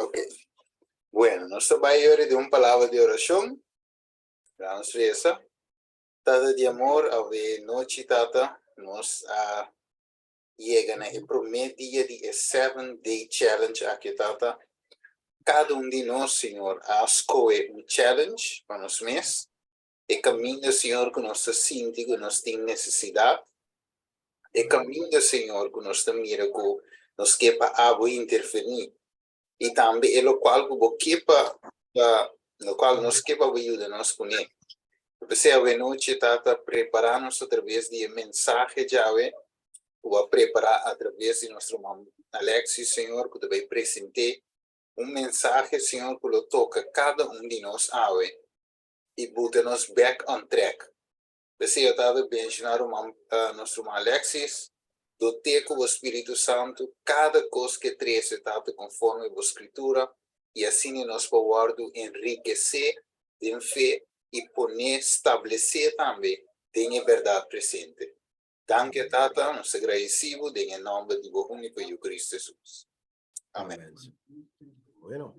Ok. Bueno, nuestro mayor de un palabra de oración. Vamos a esa. Tata de amor, a ver, noche, tata, nos llega a el primer día de 7-day challenge aquí, tata. Cada de nós, Senhor, a escolher challenge para nós mesmos. E caminho, Senhor, que nós sentimos que nós temos necessidade. E caminho, Senhor, que nós mira que nós quepa água interferir. E também é o qual que quepa, no qual nós quepa ajuda nós com ele. Você a noite está preparando-nos através de mensagem já ou preparar através de nosso irmão Alexis, Senhor, que também presente mensagem, Senhor, que lo toca cada de nós e bota-nos back on track. Você está mencionando nosso irmão Alexis, do teco o Espírito Santo, cada coisa que traz está conforme a Escritura, e assim nós podemos enriquecer em fé e poner, estabelecer também, tem verdade presente. Danke, Tata, nos agradecemos em nome do único Cristo Jesus. Amém. Bueno.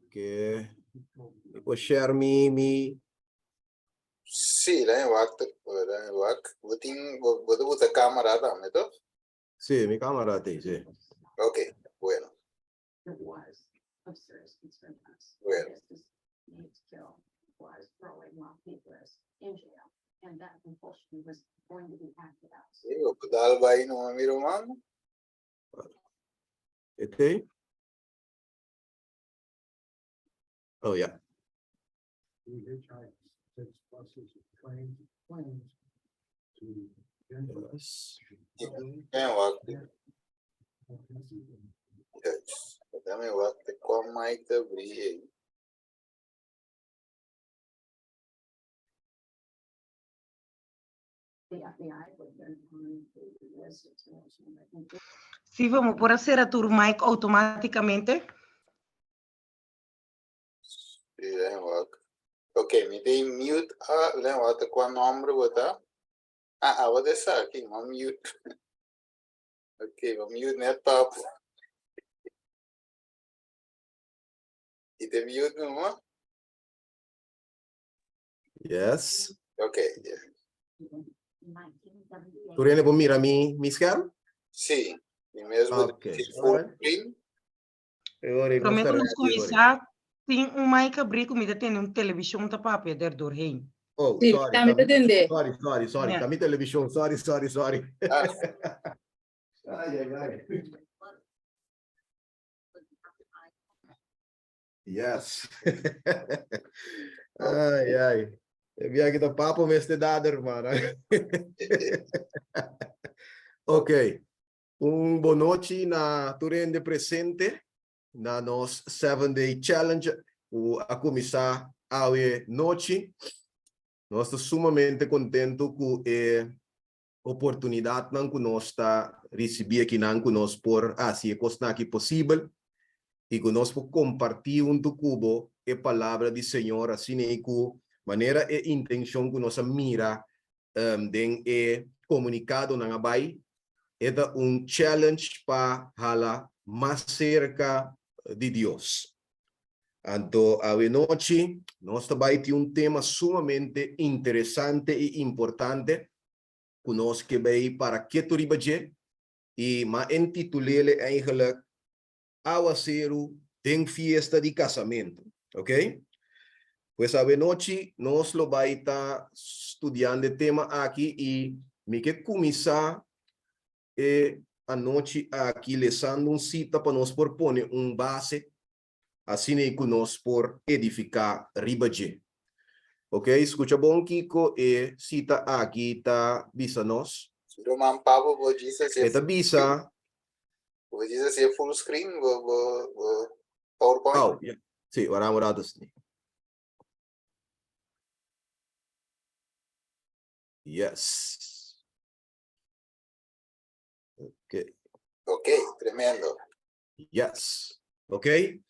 Que puoi share mi Sì, lei vuoi la camera da me, to? Sì, mi camera te, sì. Ok, bueno. Bueno. Io, dal vai no mi romano? E te? Oh, yeah. Yes. Dammi guarda qua Mike da Brie. Sì, vamos por hacer a tu mic automáticamente. Sì, ok, mi dai mute. Lei guarda qua nombre vuota. Vado sa che ma mute. Ok, ma mute net pap. Ite mute no? Yes. Ok, yeah. Tu riene con mira mi schermo? Sì, il mesmo Ok. full screen. E ora Prometo nos começar, tem mic abrir comida, tem televisão tá papo der doorheen. Oh, Sì, sorry. mi attendere. Sorry. Yeah. Cammi television, sorry. Ah, Ai. Yes. ai. E via che da papo meste dader, mano. Ok. Boa noite na Turende presente na nos 7-day challenge a começar a noite. Nós estamos sumamente contentes com a oportunidade que nós está receber aqui não conosco por assim costa aqui possível e conosco compartir do cubo a palavra do Senhor assim com maneira e intenção que nós mira den e comunicado na vai é challenge para hala mais cerca de Deus. Então, a noite, nós também temos tema sumamente interessante e importante que nós que vai para que tu ribaje e ma intitulele eigenlijk Aguacero tem fiesta de casamento, ok? Pues a noite nós lo vai estar estudando o tema aqui e me que começar a noite aqui lesando cita para nós propor base assim que nós por edificar ribaje. Ok, escuta bom, Kiko, e cita aqui tá bisa nós. Roman Pablo vou dizer se Eta bisa. vou dizer se full screen, vou PowerPoint. Oh, yeah. Sì, ora morados. Yes. Ok. Ok, tremendo. Yes. Ok.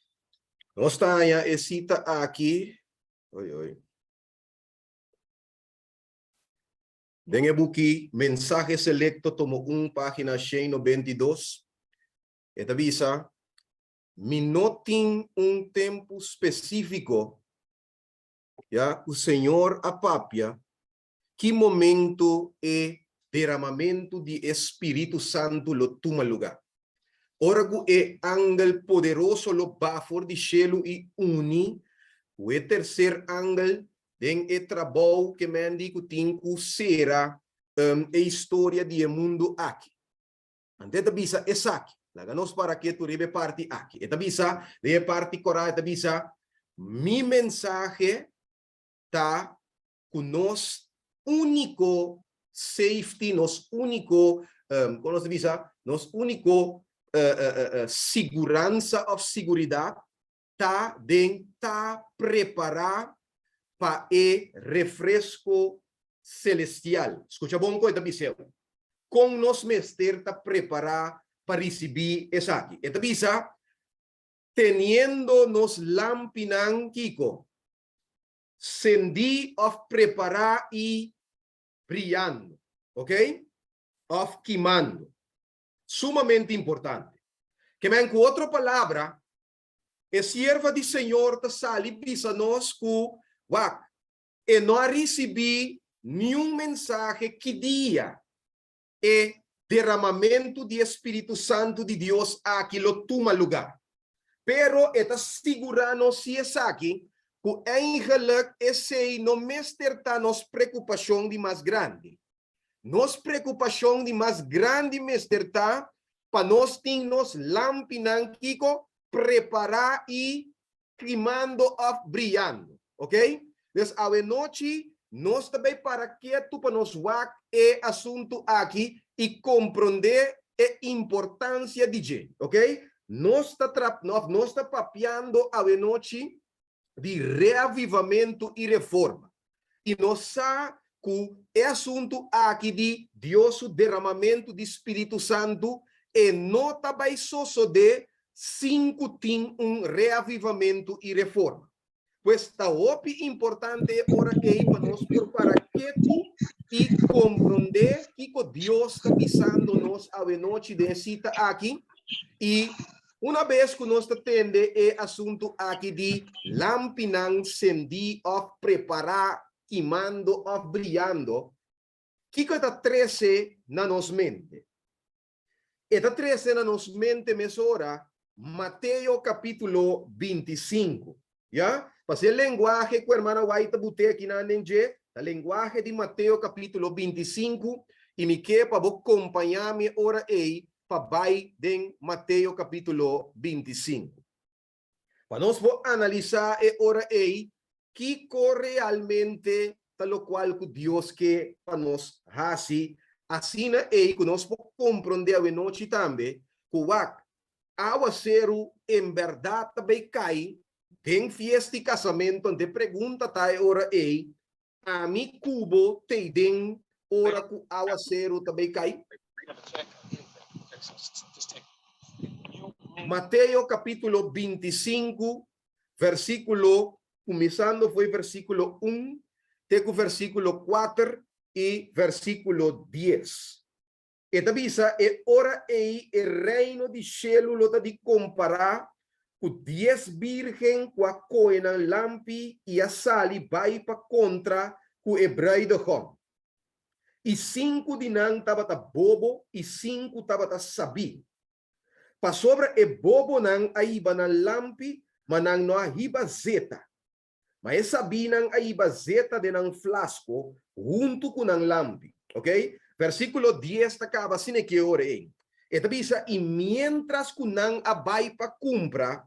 Nós está a cita aqui. Oi. Dengue buki mensaje selecto tomo página 192. Eta bisa Minotin tempo específico, ya, o Senhor apapia, que momento é derramamento de Espírito Santo lo toma lugar. Orgo é ángel poderoso lo bafor de cielo e uni, o terceiro ángel den e trabalho que me indico tinku será a história de mundo aqui. Ante ta bisa esaki, laganos para que tu ribe parte aqui. Eta bisa, de parte cora, eta bisa, mi mensaje ta kunos único safety, nos único, como se bisa, nos único segurança of seguridade tá den tá preparar para o refresco celestial. Escucha bom coisa bisel. Com nos mester tá preparar para receber essa aqui. Eta bisa teniendo nos lampinan kiko. Sendi of preparar e brilhando, ok? Of queimando. Sumamente importante. Que me com outra palavra, a serva do Senhor te sali bisa nós com wak e não recebi nenhum mensagem que dia e derramamento de Espírito Santo de Deus aqui lo toma lugar. Pero eta segurando se aqui que eigenlijk esse não mesterta nos preocupação de mais grande. Nos preocupação de mais grande mesterta para nós ter nos lampinan kiko preparar e queimando of brilhando, ok? Então, a noite nós também para que tu para nos wak é assunto aqui e compreender a importância de gente, ok? Nós está papeando a noite de reavivamento e reforma. E nós sabemos que é assunto aqui de Deus, o derramamento do Espírito Santo, e não também só de 5 tem reavivamento e reforma. Pois está importante ora aí para nós para que tu e compreender que Deus está pisando nós a noite de cita aqui e uma vez que nós tende é assunto aqui de lampinan sendi of preparar queimando of brilhando que está 13 na nos mente. Está 13 na nos mente mesora Mateus capítulo 25. ¿Ya? Para el lenguaje que hermana White bute aquí na nenge, el lenguaje de Mateus capítulo 25 y me que para vos acompañarme ora aí para vai den Mateus capítulo 25. Para nós vou analisar ora aí que realmente tal qual que Deus que para nós hasi assim aí que nós vou compreender a noite também que o aguacero em verdade também cai tem fiesta e casamento de pergunta tá ora aí a mi cubo te den ora que aguacero também cai. Mateus capítulo 25 versículo começando foi versículo 1 até o versículo 4 e versículo 10. Esta visa é ora aí o reino de cielo lota de comparar com 10 virgem com a coena lampi e a sali vai para contra com o hebraido hom. E 5 dinang tabata bobo e 5 tabata sabi. Pa sobra e bobo nang aiba na lampi manang no ahiba zeta. Mas sabi nang aiba zeta de nang flasco junto com nang lampi. Ok? Versículo 10 acaba sine que ore. Eta bisa e mientras kunang abay pa cumpra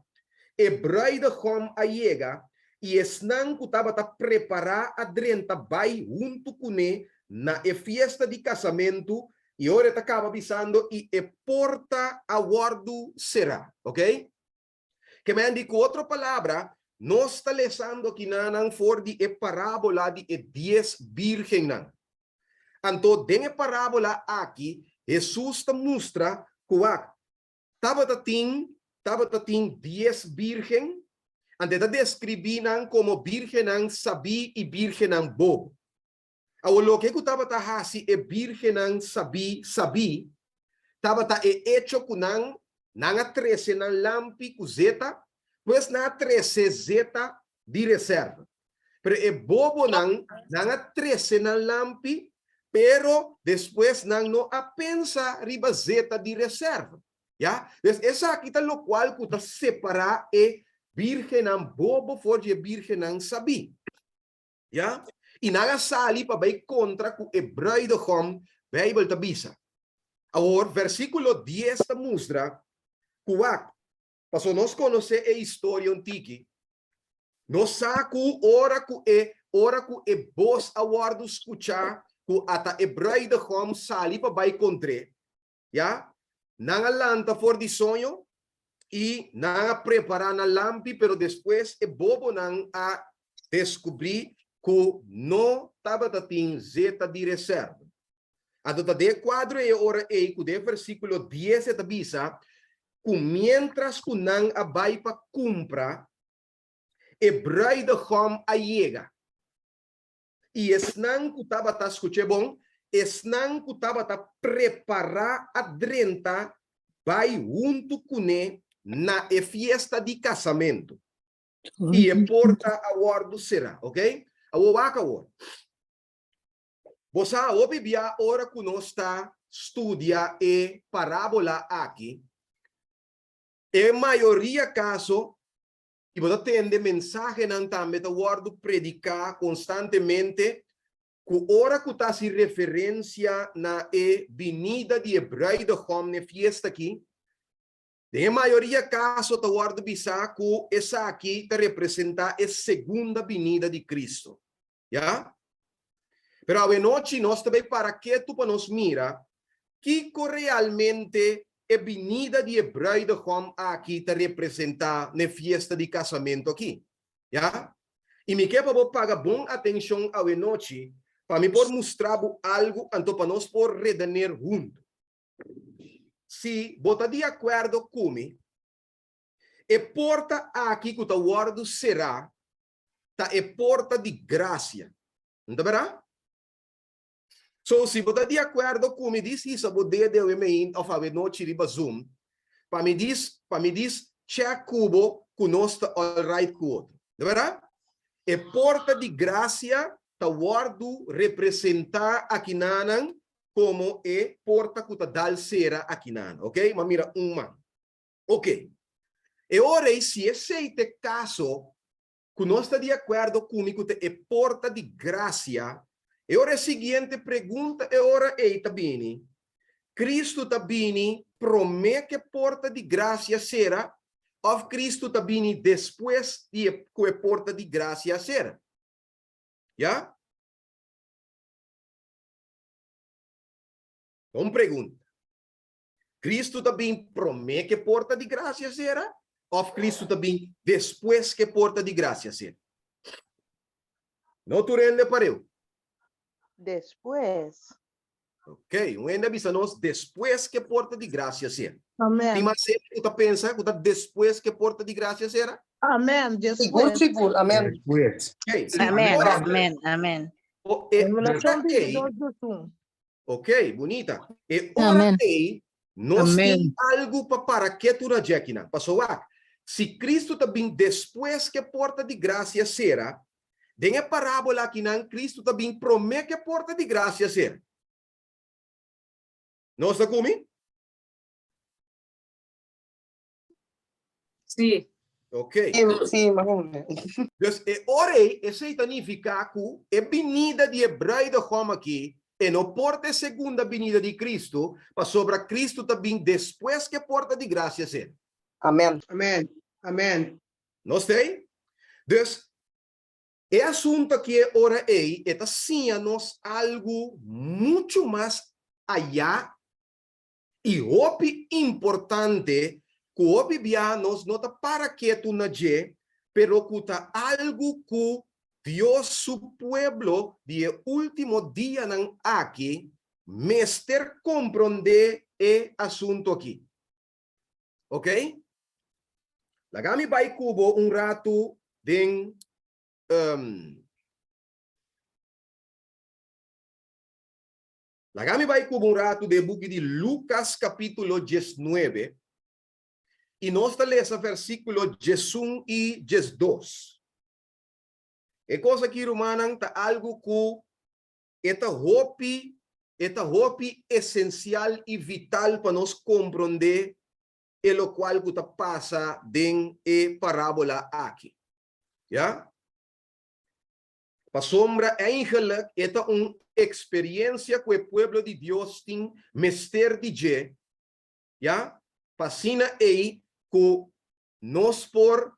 e bride hom ayega e esnang kutaba ta prepara adrenta bay junto kune na e fiesta de casamento e ora ta acaba bisando e porta aguardo será, ok? Que me indico outra palavra, nós está lesando aqui nanang for di e parábola de e 10 virgem nang. Anto den e parábola aqui Jesus te mostra que tabatating 10 virgem, ante ta describinan como virgem ang sabi e virgem ang bobo. Awalo que tabata hasi e virgem ang sabi, tabata e hecho kunang Nanga 13 ng lampi ku zeta, pues na 13 zeta di reserva. Pero e bobo nanga 13 ng lampi, pero después nang no apensa riba zeta di reserva. Ya? Pues esa kita lo cual kuta separa e virgen ng bobo for e virgen ng sabi. Ya? E naga sali pa bay contra ku Hebraido hom Bible tabisa. Agora, versículo 10 da mustra, kuwak, paso nos conoce a história antiki, nos saco ora ku e bos awardo escuchar ku ata Hebraido hom sali pa bay contre, ya? Nangalanta for di sonho e nanga prepara na lampi, pero después e bobo nang a descobrir que no estava tating zeta de reserva. Adota de quadro e ora e ku de versículo 10 e tabisa, ku mientras ku nang abay pa compra, Hebraido hom ayega. E esnang ku tabata escuche bom, esnang ku tabata prepara adrenta vai junto kune na e fiesta de casamento. E e porta awardo será, ok? Awaka award. Você obvia ora que nós está estudia e parábola aqui. E maioria caso e você tem mensagem não também da word predicar constantemente que ora que está se referência na e vinida de Hebraido hom na fiesta aqui. De maioria caso da word bisa que essa aqui te representa a segunda vinida de Cristo. Já? Pero a noite nós também para que tu nos mira que realmente a vinida de Hebraido hom aqui te representa na fiesta de casamento aqui, já? E me quer para pagar bom atenção a noite para me por mostrar algo anto para nós por redener junto. Se bota de acordo comigo, e porta aqui que o word será ta e porta de graça, não verá? So, se você de acordo com me diz isso, você deve me in of a noite riba Zoom, para me diz check cubo que nós está all right com outro, de verdade? E porta de graça ta wardo representar aqui nanan como e porta que ta dal sera aqui nanan, ok? Mas mira man, ok? E ora se esse caso que nós está de acordo comigo e porta de graça. E ora a seguinte pergunta é ora eita bini. Cristo tabini promete que porta de graça será ou Cristo tabini depois de que porta de graça será? Já? Uma pergunta. Cristo também promete que porta de graça será ou Cristo também depois que porta de graça será? Não tu rende pareu. Después. Ok, ainda avisamos depois que porta de graça será. Amém. E mas sempre tu pensa que depois que porta de graça será? Amém. Seguro, Después. seguro. Amém. Después. Ok, Amén, agora, amén, amén. Revelação ora 22:1. ok, bonita. E ora Amém. nós Amém. tem algo para que tu rejecta. Passou lá. Se Cristo também depois que porta de graça será, tem a parábola aqui não, Cristo também promete que porta de graça será. Não está comigo? Sim. Ok. Sim, imagina. Dus orei, esse significa que a vinida de Hebraido hom aqui e no porta segunda vinida de Cristo, para sobre Cristo também depois que a porta de graça ser. Amém. Amén. Amén. Não sei? Dus, é assunto que orei, está nos algo muito mais allá e hopi importante que hopi nos nota para que tu naje, pero que está algo que Dios su pueblo de último dia nan aqui mester comprende e assunto aqui. Ok? Lagami vai kubo rato den Lagami vai kubo rato de buki de Lucas capítulo 19 E nós lemos o versículo 1 e 2. É coisa que romanang ta algo que esta hope essencial e vital para nós compreender e lo qual que passa dentro e parábola aqui. Ja? Para sombra, eigenlijk, esta é uma experiência que o povo de Deus tem mester de je. Ja? Pasina aí que nós por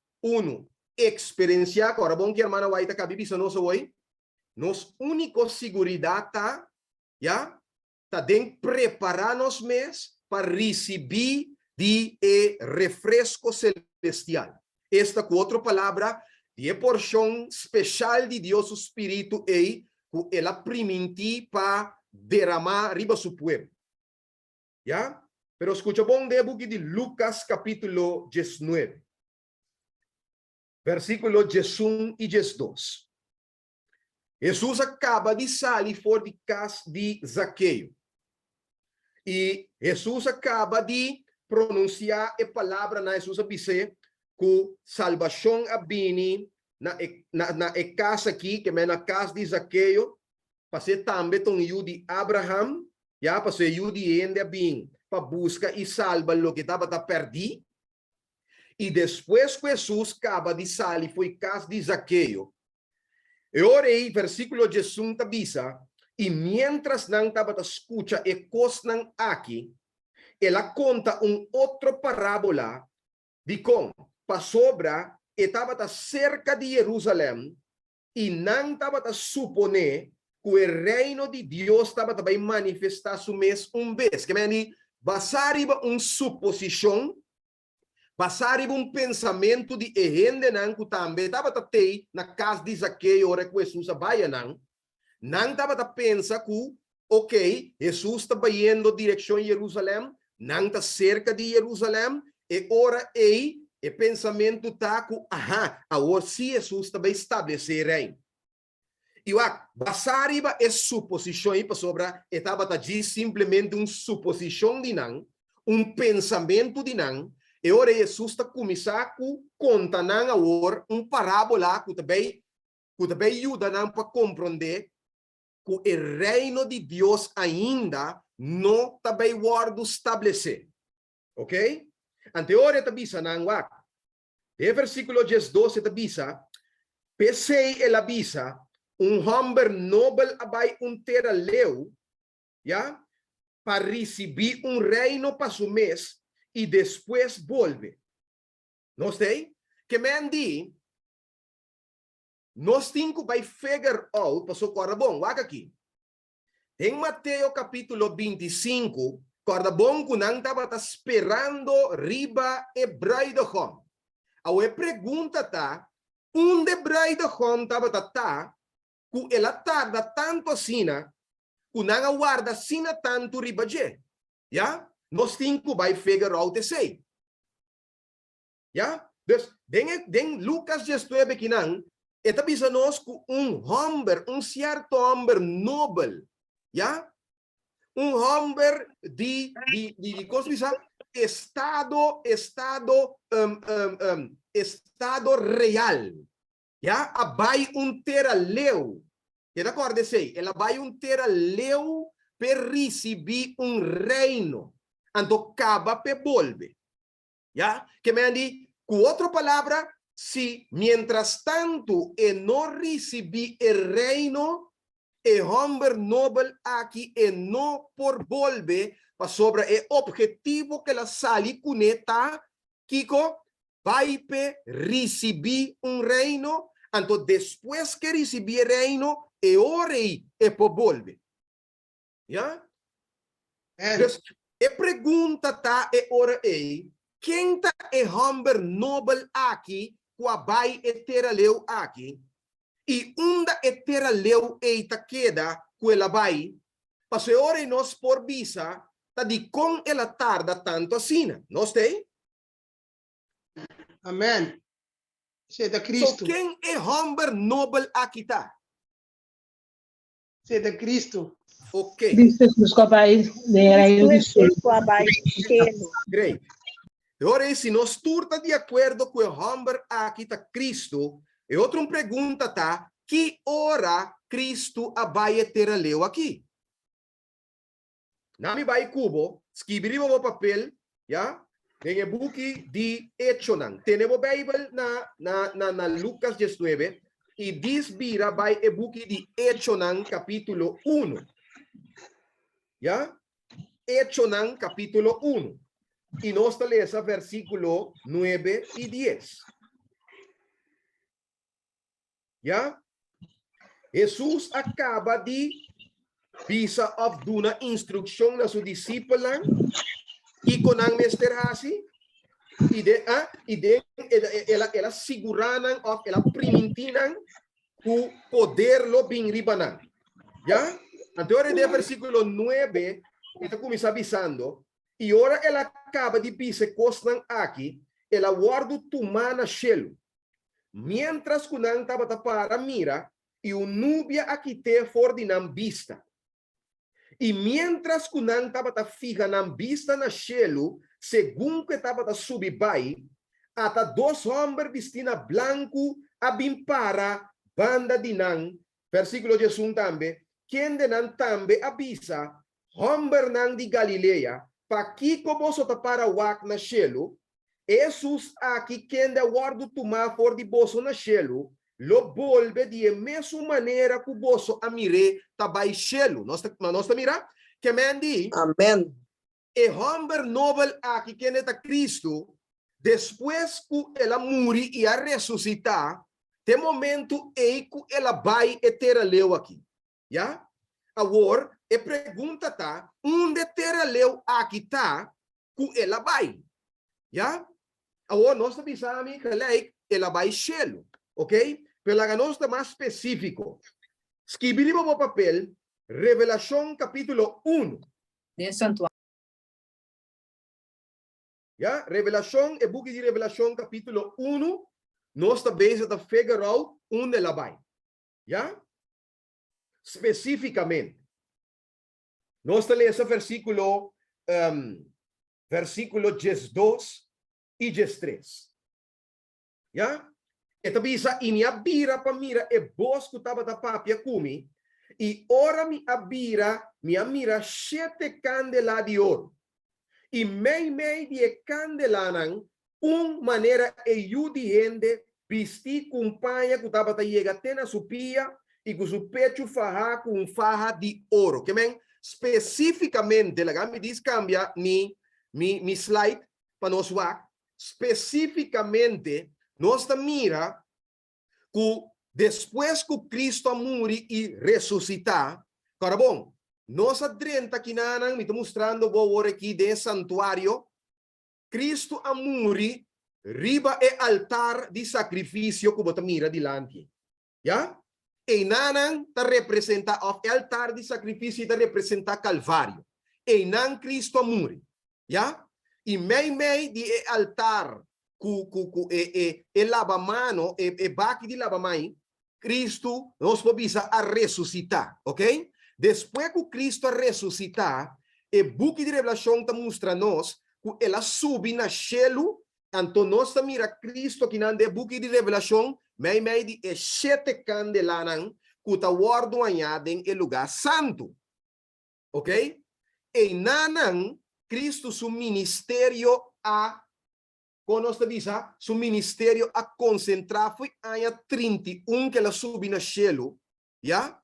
experienciar, agora bom que a irmã vai estar cabibisa nós hoje, nos único seguridade tá, já, tá dentro preparar-nos mesmos para receber de refresco celestial. Esta com outra palavra, de porção especial de Deus o Espírito aí, que ela permite para derramar riba su pueblo. Já? Pero escucha bom de book de Lucas capítulo 19. Versículo 1 e 2. Jesus acaba de sair fora de casa de Zaqueu. E Jesus acaba de pronunciar a palavra na Jesus disse que salvação abini na casa aqui, que é na casa de Zaqueu, para ser também tão de Abraham, já para ser de ende abin, para buscar e salvar o que estava perdido. E depois que Jesus acaba de sair foi casa de Zaqueu. E orei, versículo 18 avisa, e mientras não estava escuta e cosnan aqui, ela conta outra parábola de como para sobra estava cerca de Jerusalém e não estava suponer que o reino de Deus estava também manifestar-se vez. Que me basar em suposição, basar em pensamento de gente que também estava na casa de Zaqueu, ora que Jesus vai não estava a pensar que, ok, Jesus está indo em direção a Jerusalém, não está cerca de Jerusalém, e ora e pensamento está que, agora sim Jesus está estabelecer reino. E basar em suposição para sobra, estava a simplesmente uma suposição de não, pensamento de não. E ora Jesus está começando a contar agora parábola que também ajuda para compreender que o reino de Deus ainda não está bem estabelecido. Ok? Anterior está dizendo, no versículo 12 está dizendo, pensei ela avisa, homem nobre abai terra leu, já, para receber reino para su mês, e depois volve. Não sei? Que me di, nós temos que figure out, passou corda bom, waka aqui. Em Mateus capítulo 25, corda bom que não estava esperando riba e bride home. A pergunta tá, onde bride home estava que ela tarda tanto assim, que não aguarda assim tanto riba je. Já? Nós temos que figure out esse. Já? Den Lucas 19 que não, esta bisa nós que certo homem nobre, já? Homem de como se diz, estado real, já? Vai terra leu, e acorda-se, ela vai terra leu per receber reino, então acaba per volve, já? Que me andi, com outra palavra, se mientras tanto e não recebi o reino, o homem nobre aqui e não por volver para sobre o objetivo que ela sali conecta, Kiko, vai receber reino, então depois que receber reino, e orei e por volver. Já? Então, a pergunta tá e ora aí, quem tá é homem nobre aqui, qua vai terra leu aqui, e onda terra leu eita queda, quella vai, para ora e nós por visa, tá de com ela tarda tanto assim, não sei? Amen. Siete Cristo. So, quem é homem nobre aqui tá? Siete Cristo. Ok. Cristo Jesus com a paz, era eu de Cristo com a baixo. Great. Agora, se nós turta de acordo com o homem aqui tá Cristo, e outra pergunta tá, que hora Cristo vai ter a leu aqui? Nami vai cubo, escrevi o papel, ya? Tem o book de Echonan. Temos Bible na Lucas 19, e diz vira vai o book de Echonan capítulo 1. Ya? Echonan capítulo 1. E nós lemos versículo 9 e 10. Ya? Jesus acaba de bisa of duna instrução na sua discípula e com ang Mr. Hasi ela seguranan of ela primintinan o poder lo bing ribanan. Ya? Agora de versículo 9 está começa avisando e ora ela acaba de bisa cosnan aqui ela guarda tumana shelo. Mientras kunang tabata para mira e o nubia aqui te for dinam vista. E mientras kunang tabata fija nam vista na shelo, segundo que tabata subibai, ata dos homens vestina blanco abimpara banda dinang, versículo 11 tambe, quien denan tambe avisa, homem nang di Galilea, pa kiko boso para wak na shelo, Jesus aqui quem de guardo tomar for de boso na shelo, lo volve de mesma maneira que o boso a mire tabai shelo. Nós mira que mendi Amen. e homem novel aqui quem é Cristo, depois que ela muri e a ressuscitar, tem momento em que ela vai ter leu aqui, já? Agora, a pergunta tá, onde ter leu aqui tá, que ela vai, já? Agora, nós pensamos que ela vai shelo, ok? Pero nós está mais específico. Escrevimos no papel, Revelação capítulo 1. De santuário. Ya, Revelação, o book de Revelação capítulo 1, nós está bezig a figure out onde ela vai. Ya? Especificamente. Nós está lendo versículo 12 e 13. Ya? Esta bisa ini abira pa mira e bosco taba da papia kumi e ora mi abira mi amira 7 candela de ouro e mei de candelanan maneira e yudiende visti companha que taba da yega tena supia e com su pecho faja com faja de ouro. Que men especificamente la me diz cambia mi slide para nos wak especificamente nós mira que depois que Cristo morre e ressuscitar, cara bom, nós adrenta que nanang me está mostrando agora aqui de santuário, Cristo morre riba e altar de sacrifício que você mira dilante, já? E nanang ta representa o altar de sacrifício ta representa Calvário, e nan Cristo morre, já? E mei de altar e lavamano e baki de lavamai, Cristo nos provisa a ressuscitar, ok? Depois que Cristo ressuscitar, e book de Revelação mostra nos que ela sube na cielo, então nós mira Cristo que não de book de Revelação, mei de 7 candelanan que ta guardo añaden em lugar santo, ok? E nanan Cristo su ministério a conosco visa su ministério a concentrar foi aña 31 que ela subi na cielo, ya?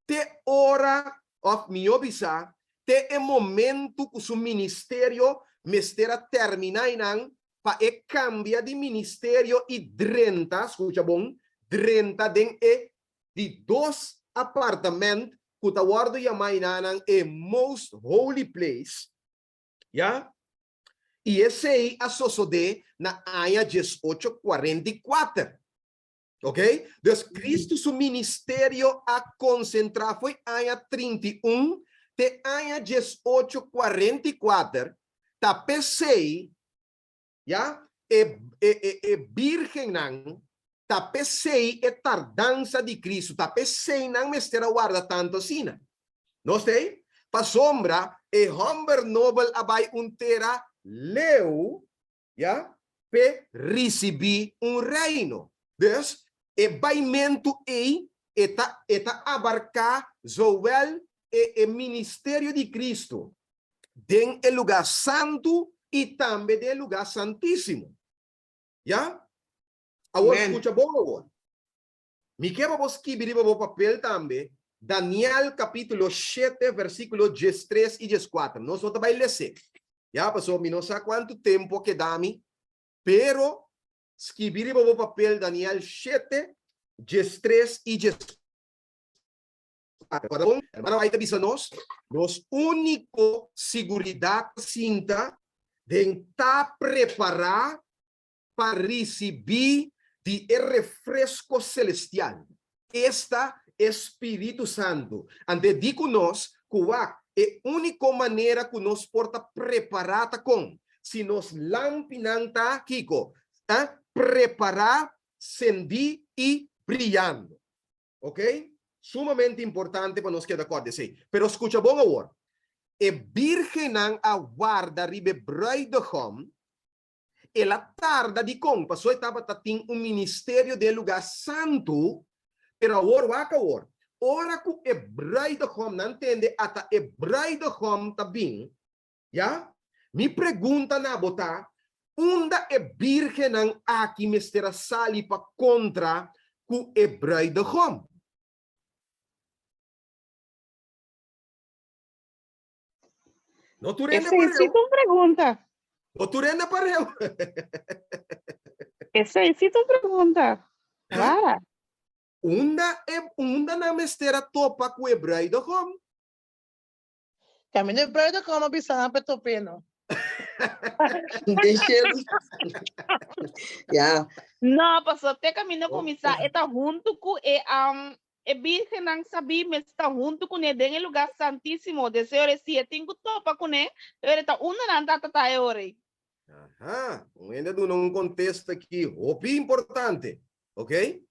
Te hora of mio visa, te e momento que su ministério mestera terminainan pa e cambia de ministério e 30, escucha bom, 30 den e de 2 apartamento que ta guardo yamainanan e most holy place, ya? E esse aí associou na área 1844. Ok? Então, Cristo, seu ministério a concentrar foi área 31, te área 1844, ta pensei, já? E virgem não, ta pensei e tardança de Cristo, ta pensei não me estará guarda tanto assim. Não sei? Pa sombra, e homem noble abai untera leu, ja, para receber reino. Dus, baimento eta abarcar zowel o ministério de Cristo, den el lugar santo e também del lugar santíssimo. Ja? Agora, Amen. escuta bom agora. Me quero vos que biriba o papel também. Daniel capítulo 7, versículo 13 e 14. Nós vamos ler. Já passou, não sei quanto tempo que dá-me, pero escrever o papel Daniel 7, 13 e 14. Hermano, aí está nós único seguridade cinta de estar preparar para receber de refresco celestial. Esta Espírito Santo. Ante digo nós, é a única maneira que nós porta preparada com. Se nós lampinanta, Kiko, preparar, sentir e brilhando. Ok? Sumamente importante para nós que de acordo, sim. Pero escuta bom agora. E virgem aguarda ribe bruidegom, ela tarda de com, passou etapa tem ministério de lugar santo, pero agora ora que e bruidegom não entende ata e bruidegom tá bem, já? Me pergunta na botar, onde é virgem aqui mestera sali para contra que e bruidegom? No tu rende Essa é uma pergunta. No tu rende pareu. Essa é uma pergunta. Clara. Unda na mestera topa com hebreu do hom. Kami ni brother ko mabisa na petopeno. Deixa ele. Yeah. Não, pastor, até caminho começar, está junto com e virgem não sabe, mas está junto com ele em lugar santíssimo. De Senhor, se eu tenho topa com ele, ele está não tá ore. Aha, ainda do num contexto aqui, opi importante, ok?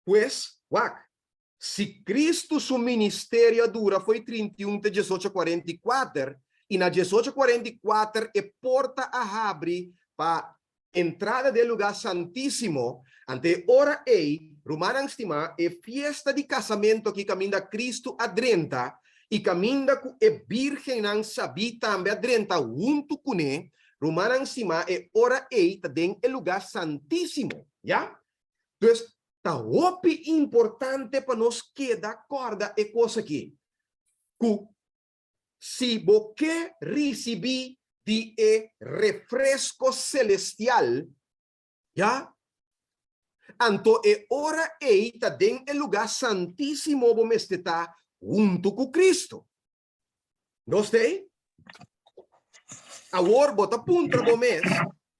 Pues, se Cristo seu ministério dura foi 31 de 1844 e na 1844 é porta a abre para entrada do lugar santíssimo, ante ora ei, Romana estima, é fiesta de casamento que caminha Cristo adrenta e caminha com a virgem não sabe também adrenta junto com ele, Romana estima é ora ei, tá dentro do lugar santíssimo, já? Então, tá opi importante para nós quedar corda é coisa aqui. Se você receber de refresco celestial, já? Anto é hora eita den el lugar santíssimo vos está junto com Cristo. Não sei? Agora bota punta do mês.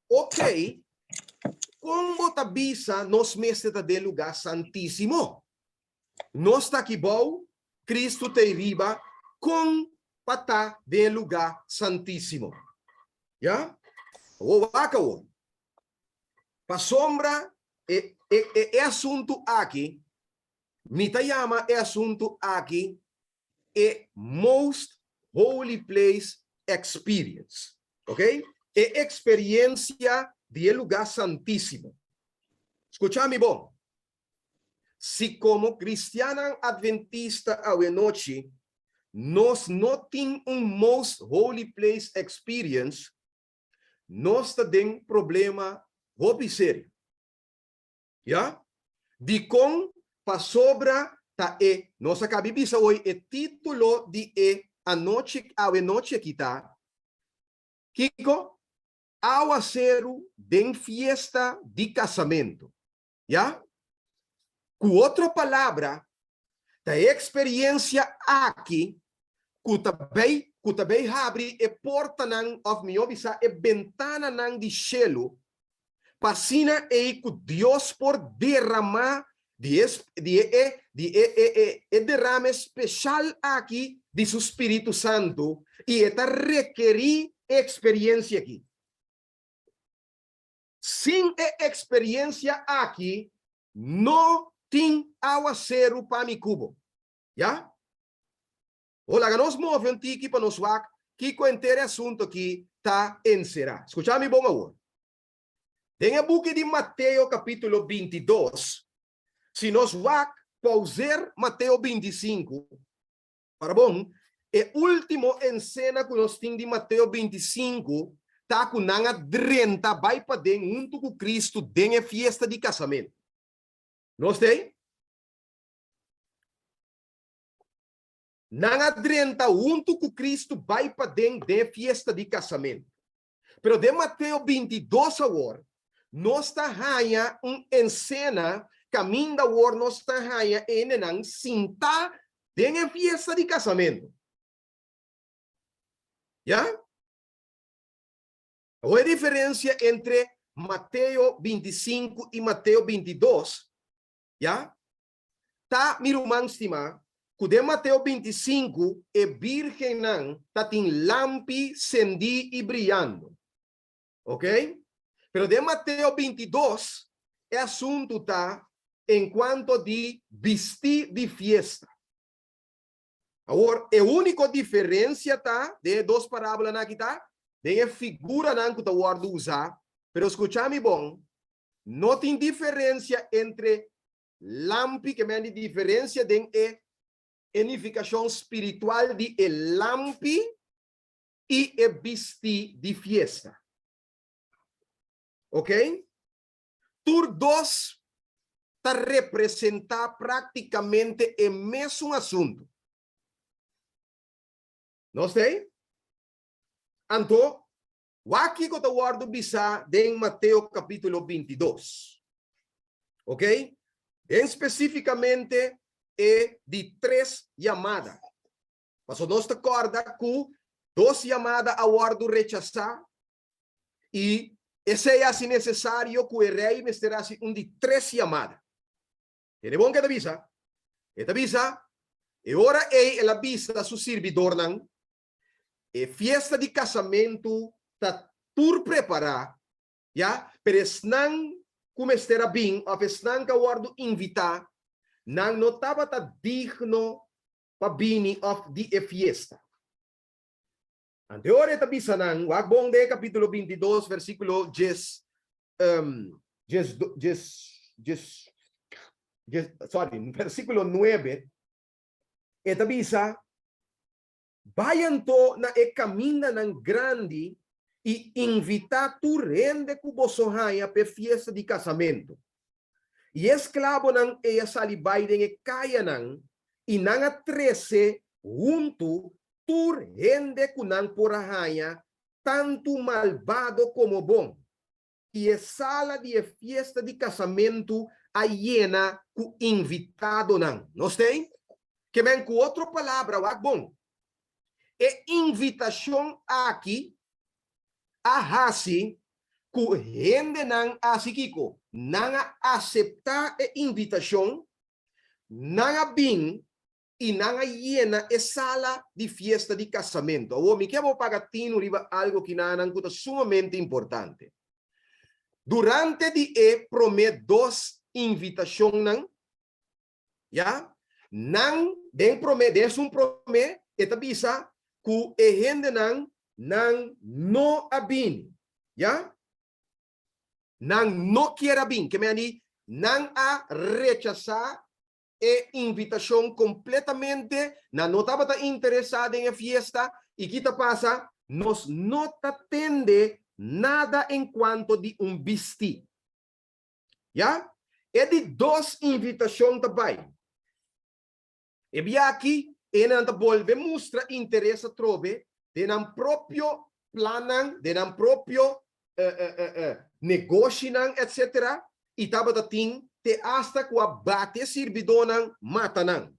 Ok. Como bota bisa nos está de lugar santíssimo? Nós está aqui bom, Cristo te riba com pata de lugar santíssimo. Já? O acabou. Pa sombra é assunto aqui. Mitayama é assunto aqui. É most holy place experience. Ok? É experiência de lugar santíssimo. Escucha-me bom. Se como cristiana adventista a noite, nós não temos most holy place experience, nós temos problema muito sério. Já? De com para sobra tá nós acabamos de hoje o título de a noite aqui tá. Kiko, aguaceiro de fiesta de casamento. Já? Com outra palavra, a experiência aqui, que também abre a porta of me obisa a ventana de cielo, passina que Deus por derramar derrame especial aqui de seu Espírito Santo e está requerir experiência aqui. Sem a experiência aqui, não tem aguaceiro para mi cubo. Já? Olha, nós movemos aqui para nós que com inteiro assunto aqui, ta encerrar. Escuchame bom agora. Tem a book de Mateus capítulo 22. Se nós vamos pausar Mateus 25, para bom, e último encena que nós temos de Mateus 25, tá com nanga 30 vai para dentro junto com Cristo dentro a festa de casamento. Nós tem? Nanga 30 junto com Cristo vai para dentro da festa de casamento. Pero de Mateus 22 agora, nós tá ganha encena caminho da agora nós tá ganha nang cinta dentro a festa de casamento. Já? Qual é a diferença entre Mateus 25 e Mateus 22? Já? Tá, meu irmão estimado, que de Mateus 25, é virgem não, tá tem lampi, cendi e brilhando. Ok? Pero de Mateus 22, é assunto tá enquanto de vestir de fiesta. Agora, a única diferença tá de duas parábolas aqui tá, de a figura não que tá guardo usar, pero escuchame bom, não tem diferença entre lampi, que é a diferença de edificação espiritual de lampi e vestir de fiesta. Ok? Tur dos está representar praticamente o mesmo assunto. Não sei? Então, o aqui que eu guardo bisa em Mateus capítulo 22. Ok? Especificamente é de 3 chamadas. Mas nós te acorda que 2 chamadas a guardo rechazar e esse é assim necessário que o rei me terá de 3 chamadas. É bom que te avisa. E te avisa, e ora ela avisa a seu servidor, não? E fiesta de casamento está por preparar, já? Pero não como estará bem, ou não que guardo invitar, não estava digno para vir de fiesta. Anterior esta bisa nang wagbong de capítulo 22 versículo 10 versículo 9 esta bisa vayan to na e camina ng grande e invitar tu rende ku bosohaya pe fiesta de casamento. E esclavo nang e salibay den e kaya nang inanga 13 junto tu rende kunang porahaya tanto malvado como bom. E a sala de fiesta de casamento a llena com invitado não. Nós tem? Que vem com outra palavra, bom. É invitação aqui a hasi ku rende não asikiko não aceitar a invitação não bem e não llena a sala de fiesta de casamento. O me quero pagatino riba algo que não é sumamente importante. Durante de promet 2 invitação não, já não den promet promet eta bisa ku gente não no abin, já não quer abin, que me ani não a rechazar e invitação completamente, não estava interessada em fiesta, e que te passa, nós não atende nada enquanto de vestir. Já? É de 2 invitações também. E bem aqui, ele volve mostra interesse trove, de não próprio plano, de não próprio negócio, etc. E estava te hasta que bate servidor não mata não.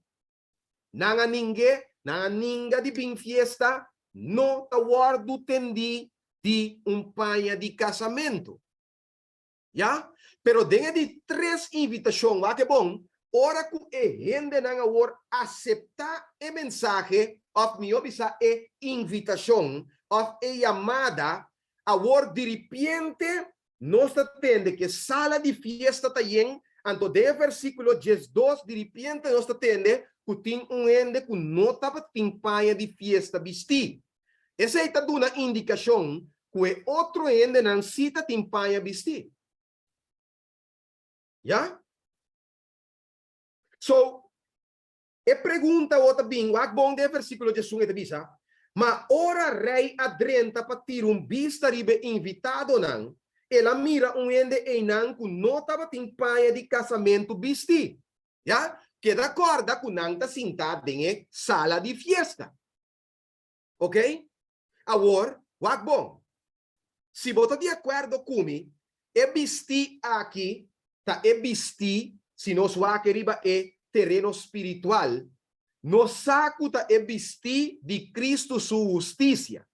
Nanga ninguém de bem fiesta, não ta guardo tendi de panha de casamento. Já? Pero dentro de 3 invitações, que bom, ora que gente não agora aceitar a mensagem, of me obisa a invitação, of a chamada, agora de repente, nós atende que sala de fiesta está em anto de versículo 12, de repente nós atende que tem gente que não estava em panha de fiesta vestir. Esa está una indicación que otro ende nan cita timpaya bisti. ¿Ya? So, pregunta outra bem, o bom de versículo de sunga de bisa, mas ora rei adrenta para ter vista ribe invitado nan, ela mira ende enan ku nota timpaya de casamento bisti. ¿Ya? Que de acordo com nanta sentado em sala de fiesta. Ok? Agora, o bom. Se você de acordo comigo, bisti aqui, tá bisti, se nós riba terreno espiritual, nos sacuta bisti de Cristo sua justiça.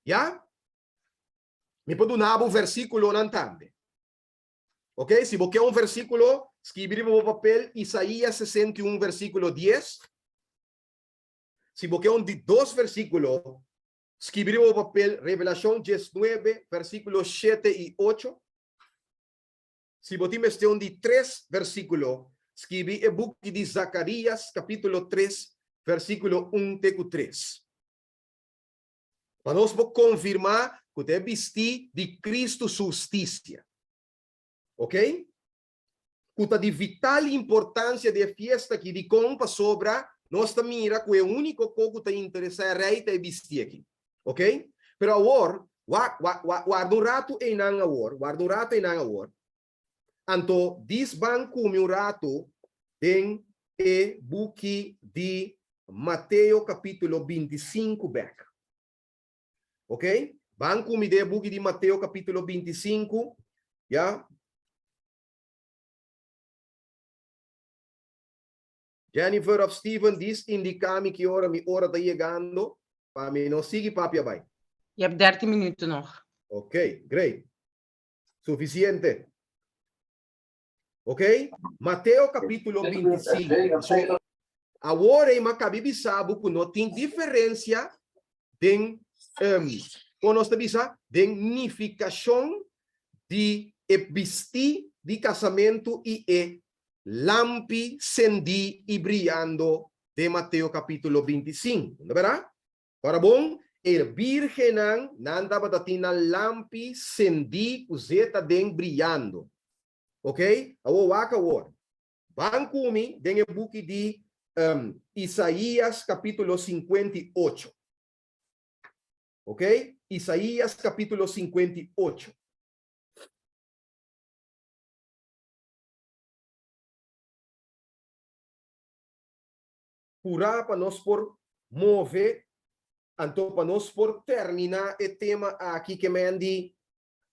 Já? Me pode dar um versículo nantande. Ok? Se você quer um versículo, escreve no papel Isaías 61, versículo 10. Se você quer de dois versículos, escreve no papel Revelação 19, versículos 7 e 8. Se você tem de três versículos, escreve o book de Zacarias, capítulo 3, versículo 1 até 3. Para nós confirmar que é vestir de Cristo justiça. Ok? Cuta de vital importância de festa que de compa sobra, nós também mira que é o único coco que interessa é rei te vestir aqui. Ok? Pero agora, guarda um rato em nang agora, Anto, dis banco um rato em e buki de Mateus capítulo 25 back. Ok? Banco me de buki de Mateus capítulo 25, já? Jennifer of Steven diz indica-me que hora está chegando, para mim não siga papi vai. Je hebt 13 minuten nog. Ok, great. Suficiente. Ok? Mateus capítulo 25. So, agora em Macabi sabe que não tem diferença de unificação de vestir de casamento e lampi cendi e brilhando de Mateus capítulo 25. Não verá? Para bom, virgem nanda batatina lampi cendi useta den brilhando. Ok? Awo waka word. Bankumi den e buki de Isaías capítulo 58. Ok? Isaías capítulo 58. Pura para nós por mover, então para nós por terminar o tema aqui que me andi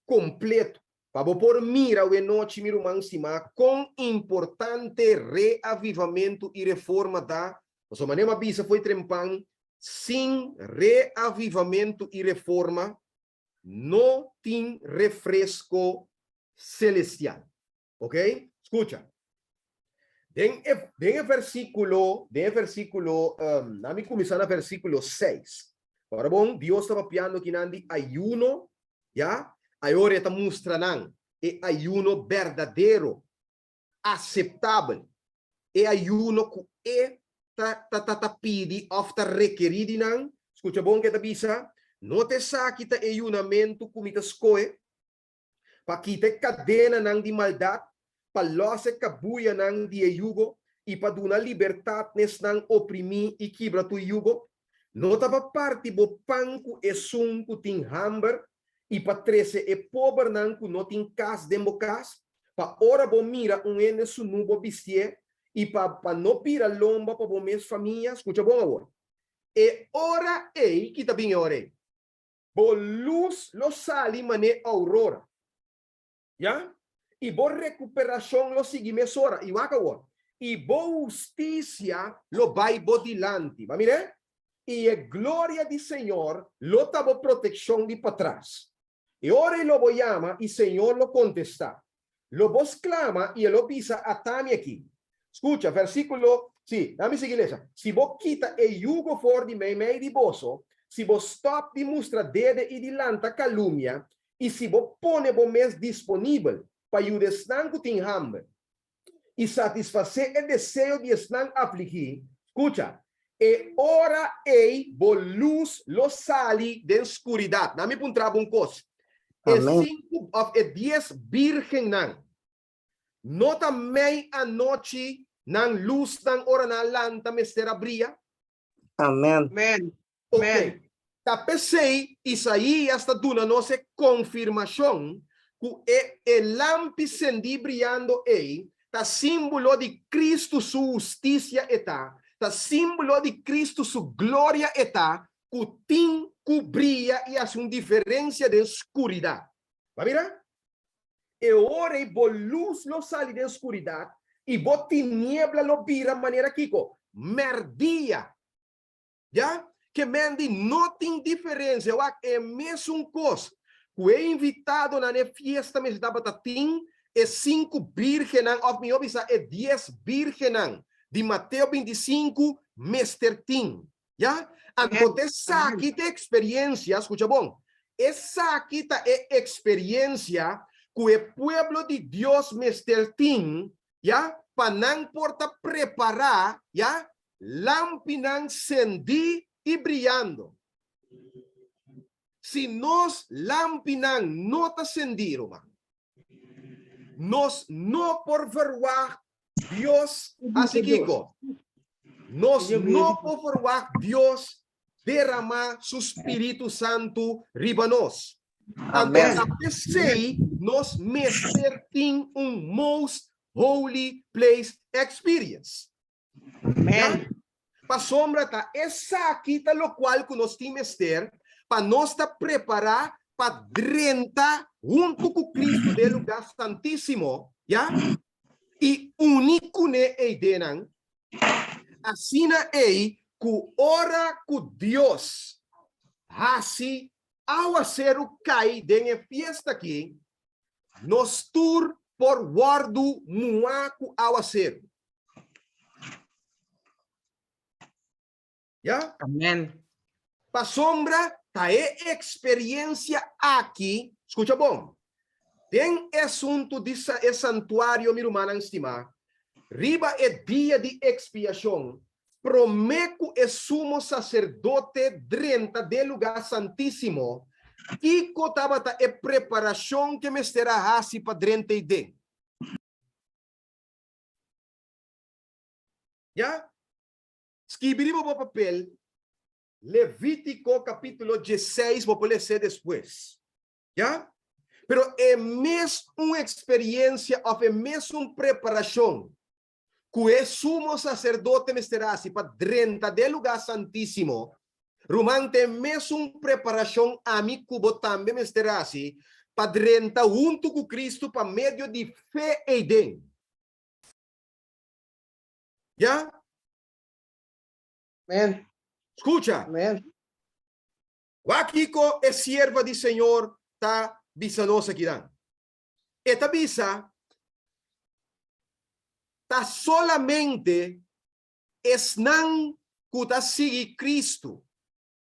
completo. Para por mira o noite miro mancima com importante reavivamento e reforma da. Nossa maneira bisa foi trempan sem reavivamento e reforma não tem refresco celestial. Ok? Escucha. Den versículo, nami começar no versículo 6. Para bom, Deus estava piando que nandi ayuno, já? Agora está mostrando ayuno verdadeiro, aceitável, ayuno que pedi ou está requerido não. Escuta bom que está bisa, não te saque ta ayunamento como te escoe, para kita cadena nang di maldade, para lose kabuya nang di yugo, e para dar libertadnes nang oprimi e quebra tu yugo. Não tava parte bo panco e sunco tin hamber, e para 13 e pobre nang ku não tin cas dembocas, para ora bo mira ene su nubo bistie, e para não pira lomba para bo mes família, escuta bom agora. E ora que tá bem ora. Bo luz lo sali mane aurora. Ya? E bo recuperação lo seguimos ora. E waka agora. E bo justiça lo vai bo dilante. Va mire? E a glória do Senhor lo tabo proteção de para trás. E ora lo bo llama e Senhor lo contesta. Lo vos clama e lo pisa atame aqui. Escucha, versículo, sí, dame igreja. Se vos quita e yugo for de meio de boso, se vos stop de mostra dede e de lanta calúnia, e se vos pone vos mes disponível para o desnango tem hambre, e satisfazer o desejo de esnan afligir, escucha, E ora ei bo luz lo sali de escuridad. Nami puntraba un cos. E Amém. 5 of e 10 virgen nan. Nota mei anoche nan luz nan ora na lanta mestera bria. Amém. Amen. Ok. Amen. Tapesei Isaías está dando nossa confirmação que o lampi sendi brilhando aí tá símbolo de Cristo sua justiça está tá símbolo de Cristo sua glória está que tem que brilha e faz uma diferença de escuridão. Vai virar? E ora e bo luz lo sali de escuridão e bo tiniebla lo vira maneira Kiko merdia. Já? Que mendi não tem diferença, eu é mesmo coisa. O invitado na fiesta me dava tatim é 5 virgenan, of me obisa é 10 virgenan, de Mateus 25, Mester Tim. Já? Então, essa aqui tem experiência, escuta bom, essa aqui é experiência que o povo de Deus, Mester Tim, já? Para não porta preparar, já? Lampinan sendi e brilhando. Se nós lampinan não está acendido, nós não por verwag Deus, assim que nós não por verwag Deus derramar seu Espírito Santo riba nós. Amém. Então, sei, nós mester tem most holy place experience. Amen. Para sombra tá essa aqui tá lo qual que nós temos ter para nós tá preparar para renta junto com Cristo do lugar santíssimo, já? E único ne eidenan assim é que ora que Deus assim ao ser o cai de fiesta aqui nos tur por guardo muaco ao ser. Já? Amém. Para sombra, tá experiência aqui. Escuta bom. Tem assunto de santuário, meu irmão, estimar. Riba é dia de expiação. Prometo é sumo sacerdote drenta de lugar santíssimo. E cotabata é preparação que me estará assim para drenta e de. Já? Escrevi o papel, Levítico capítulo 16, vou poder ser depois. Já? Pero é mesmo uma experiência, é mesmo uma preparação, que o sumo sacerdote me estará assim, para dentro do lugar santíssimo, Romante é mesmo uma preparação a mim, que também me estará assim, para dentro junto com Cristo, para meio de fé e dentro. Já? Amen. Escucha, Amen. Wakiko é sierva do Senhor, tá bisanos aqui. Esta bisa tá solamente esnan que sigue Cristo.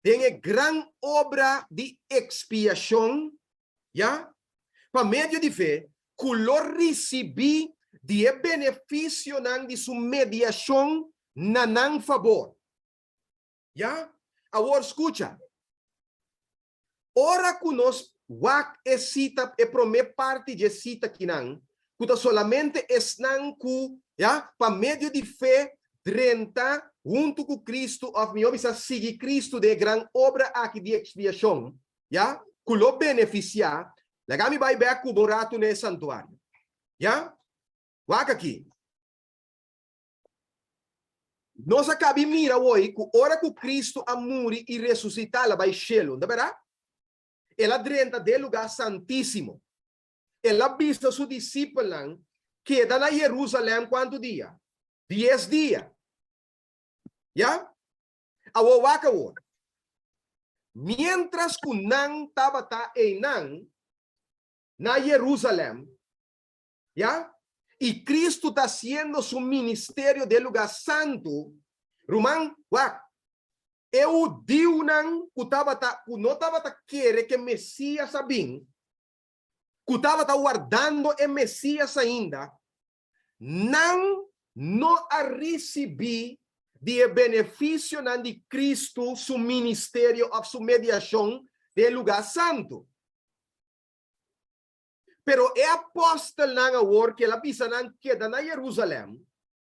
Tem a grande obra de expiação, já? Para meio de fé, que lo recebi de benefício de sua mediação na favor. Já? Agora escuta. Ora que nós wak e cita e promete parte de cita que não, que solamente estão com, já? Para meio de fé, 30 junto com Cristo, of me obisa seguir Cristo de grande obra aqui de expiação, já? Que lo beneficiar, legami vai ver que o borato no santuário, já? Wak aqui. Nós acabamos de mirar hoje que hora que Cristo a morrer e ressuscitar, ela vai cielo, não é verdade? Ela dentro do lugar santíssimo. Ela vista seus discípulos que estão na Jerusalém quanto dia? 10 dias. Já? Awawaka wo. Mientras que não estava na Jerusalém, já? E Cristo está haciendo su ministério de lugar santo, Román, eu digo não estava querer que Messias sabim, que estava guardando o Messias ainda, não a recebi de benefício nan de Cristo, su ministerio of su mediación del lugar santo. Pero é apóstolo nan awor que la bisa nan queda na Jerusalém,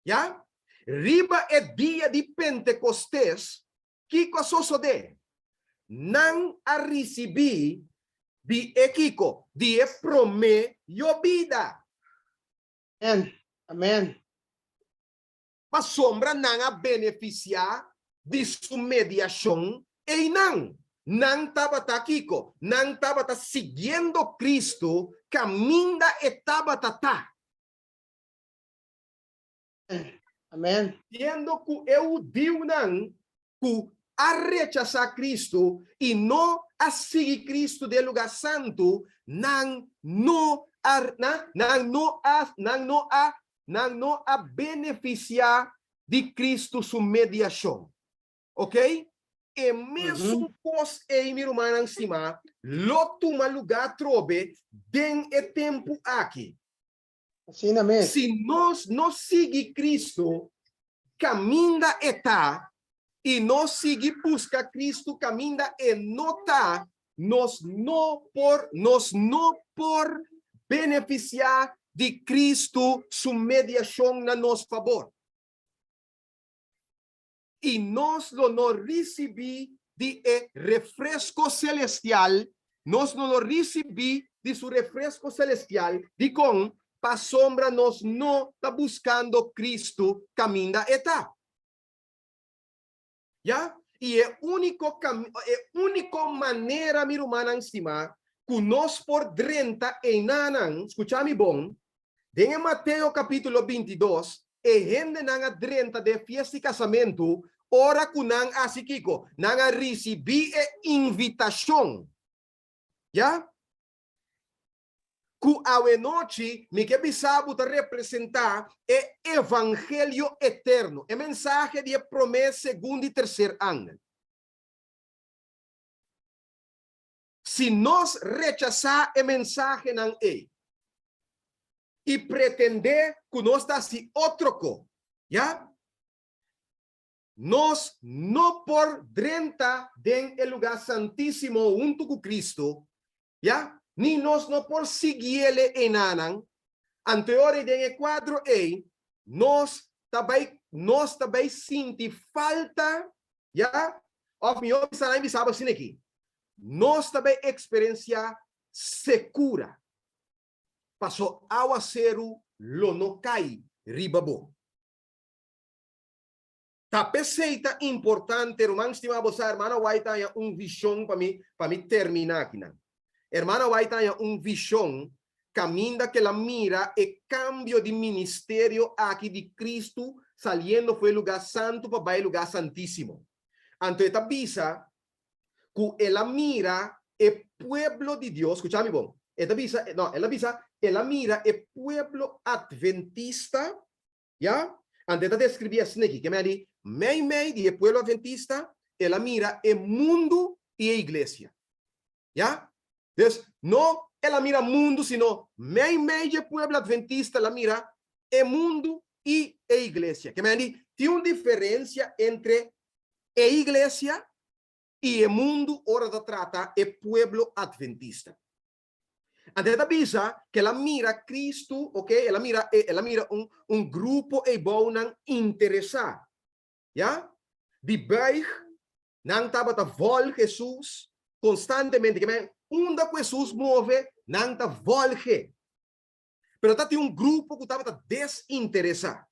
ya? Riba é dia de Pentecostés, que cososo de nan a receber de equico, de prome yo vida. Amen. Amen. Pa sombra nan a beneficiar de su mediación e nan tabata kiko, nan tabata siguiendo Cristo, caminda e tabata ta. Amen. Tendo que eu digo nan, que a rechazar Cristo e não a seguir Cristo de lugar santo, nan no a beneficiar de Cristo sua mediação. Ok? E mesmo pós e meu irmão em cima, toma lugar trobe den e tempo aqui. Assim, amém. Se nós não seguir Cristo, caminha e tá, e nós seguir busca Cristo, caminha e não tá, nós não por beneficiar de Cristo sua mediação na nosso favor. E nós não recebi de refresco celestial, nós não recebi de su refresco celestial, de com pa sombra nós não está buscando Cristo, caminha e tá. Ya? E é única maneira, meu irmão, em cima, que nós por 30 e nanan, escucha-me bom, em Mateus capítulo 22, e gente nanga 30 de fiesta e casamento, ora que nang asikiko, nanga recebi e invitação. Ya? Que a noite, me que bisabo te representar é evangelho eterno, é mensagem de promessa segundo e terceiro ano. Se nós rechazar a mensagem não é, e pretender que nós está assim outro co, já? Nós não por 30 den el lugar santíssimo junto com Cristo, já? Ni nós não por seguir ele em anan, anterior den quadro nós também senti falta, já? Of me observar me sabe assim aqui. Nós também experiencia segura. Passou aguacero, lo no cai, ribabo. Tá perceita importante, irmão estimado, hermana White, visão para mim terminar aqui. Hermana White, visão, caminha que la mira e cambio de ministério aqui de Cristo, saliendo foi lugar santo para o lugar santíssimo. Então, esta visa, que ela mira e pueblo de Deus, escúchame bom, ela mira e pueblo adventista, ya? Antes de descrever assim aqui, que me diz, meio de pueblo adventista, ela mira e mundo e a igreja, ya? Então, não ela mira mundo, sino meio de pueblo adventista, ela mira e mundo e a igreja. Que me diz, tem uma diferença entre a igreja e o mundo, hora da trata, e pueblo adventista. Antes da bisa que ela mira Cristo, ok? Ela mira grupo e bom interessado, já? De baixo, não estava a vol Jesus constantemente, que onde Jesus move, não está volge. Pero tem grupo que estava desinteressado,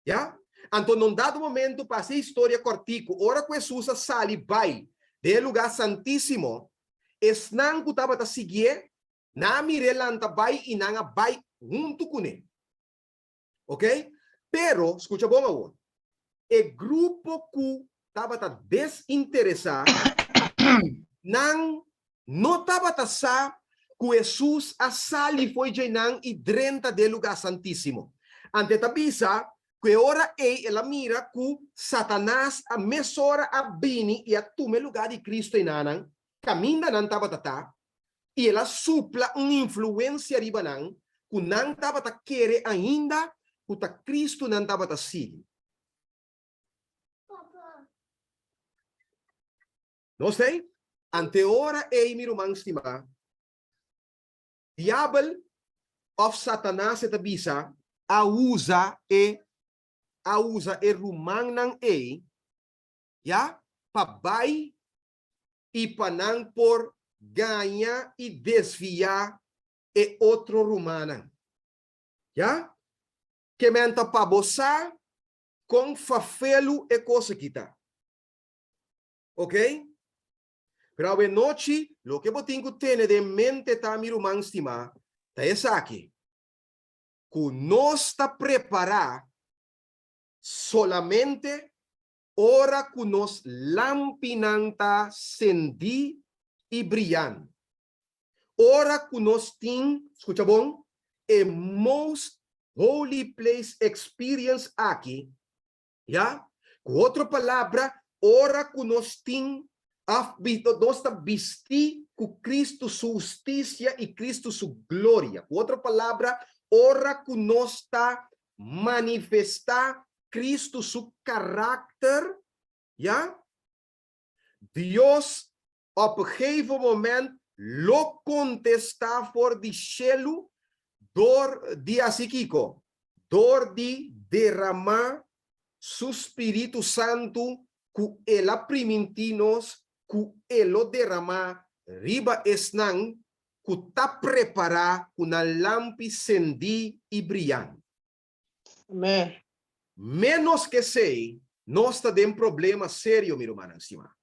já? Então, num dado momento, passei a história cortico, ora que Jesus sai, vai, do lugar santíssimo, esnan que estava a seguir, na mirelanta vai e na vai junto com ele. Ok? Pero, escucha bom agora. O grupo que estava desinteressado, não estava a sa que Jesus a sali foi genan e 30 de lugar santíssimo. Ante a bisa, que ora ela mira que Satanás a mesora a bini e a tume lugar de Cristo em nanan, caminha não estava a e ela supla uma influência riba não, que não estava a querer ainda, que Cristo não estava a seguir. No sei? Ante ora mi rumang stima. Diabel of Satanas et bisa ausa e rumang ng ya pabay ipanang por ganha e desviar e outro rumanan. Ya? Que menta pabosa com fafelo e coisa kita. Ok? Pero a noite, lo que eu tenho ter de mente tá mi rumang estima, tá essa aqui. Que nós está preparar solamente ora que nós lampinanta sendi e brilhando. Ora que nós tem, escuta bom, a most holy place experience aqui, já? Com outra palavra, ora que nós tem nós está vestir com Cristo sua justiça e Cristo sua glória. Com outra palavra, ora que nós está manifestar Cristo seu caráter, já? Deus, op een gegeven moment, lo contesta voor die cielo, door die asikiko, door die derramar su Espírito Santo, que ela primitinos, que elo derramar riba esnang, que ta preparar una lampi sendi e brilhante. Amen. Menos que sei, nós está de um problema sério, meu irmão, cima.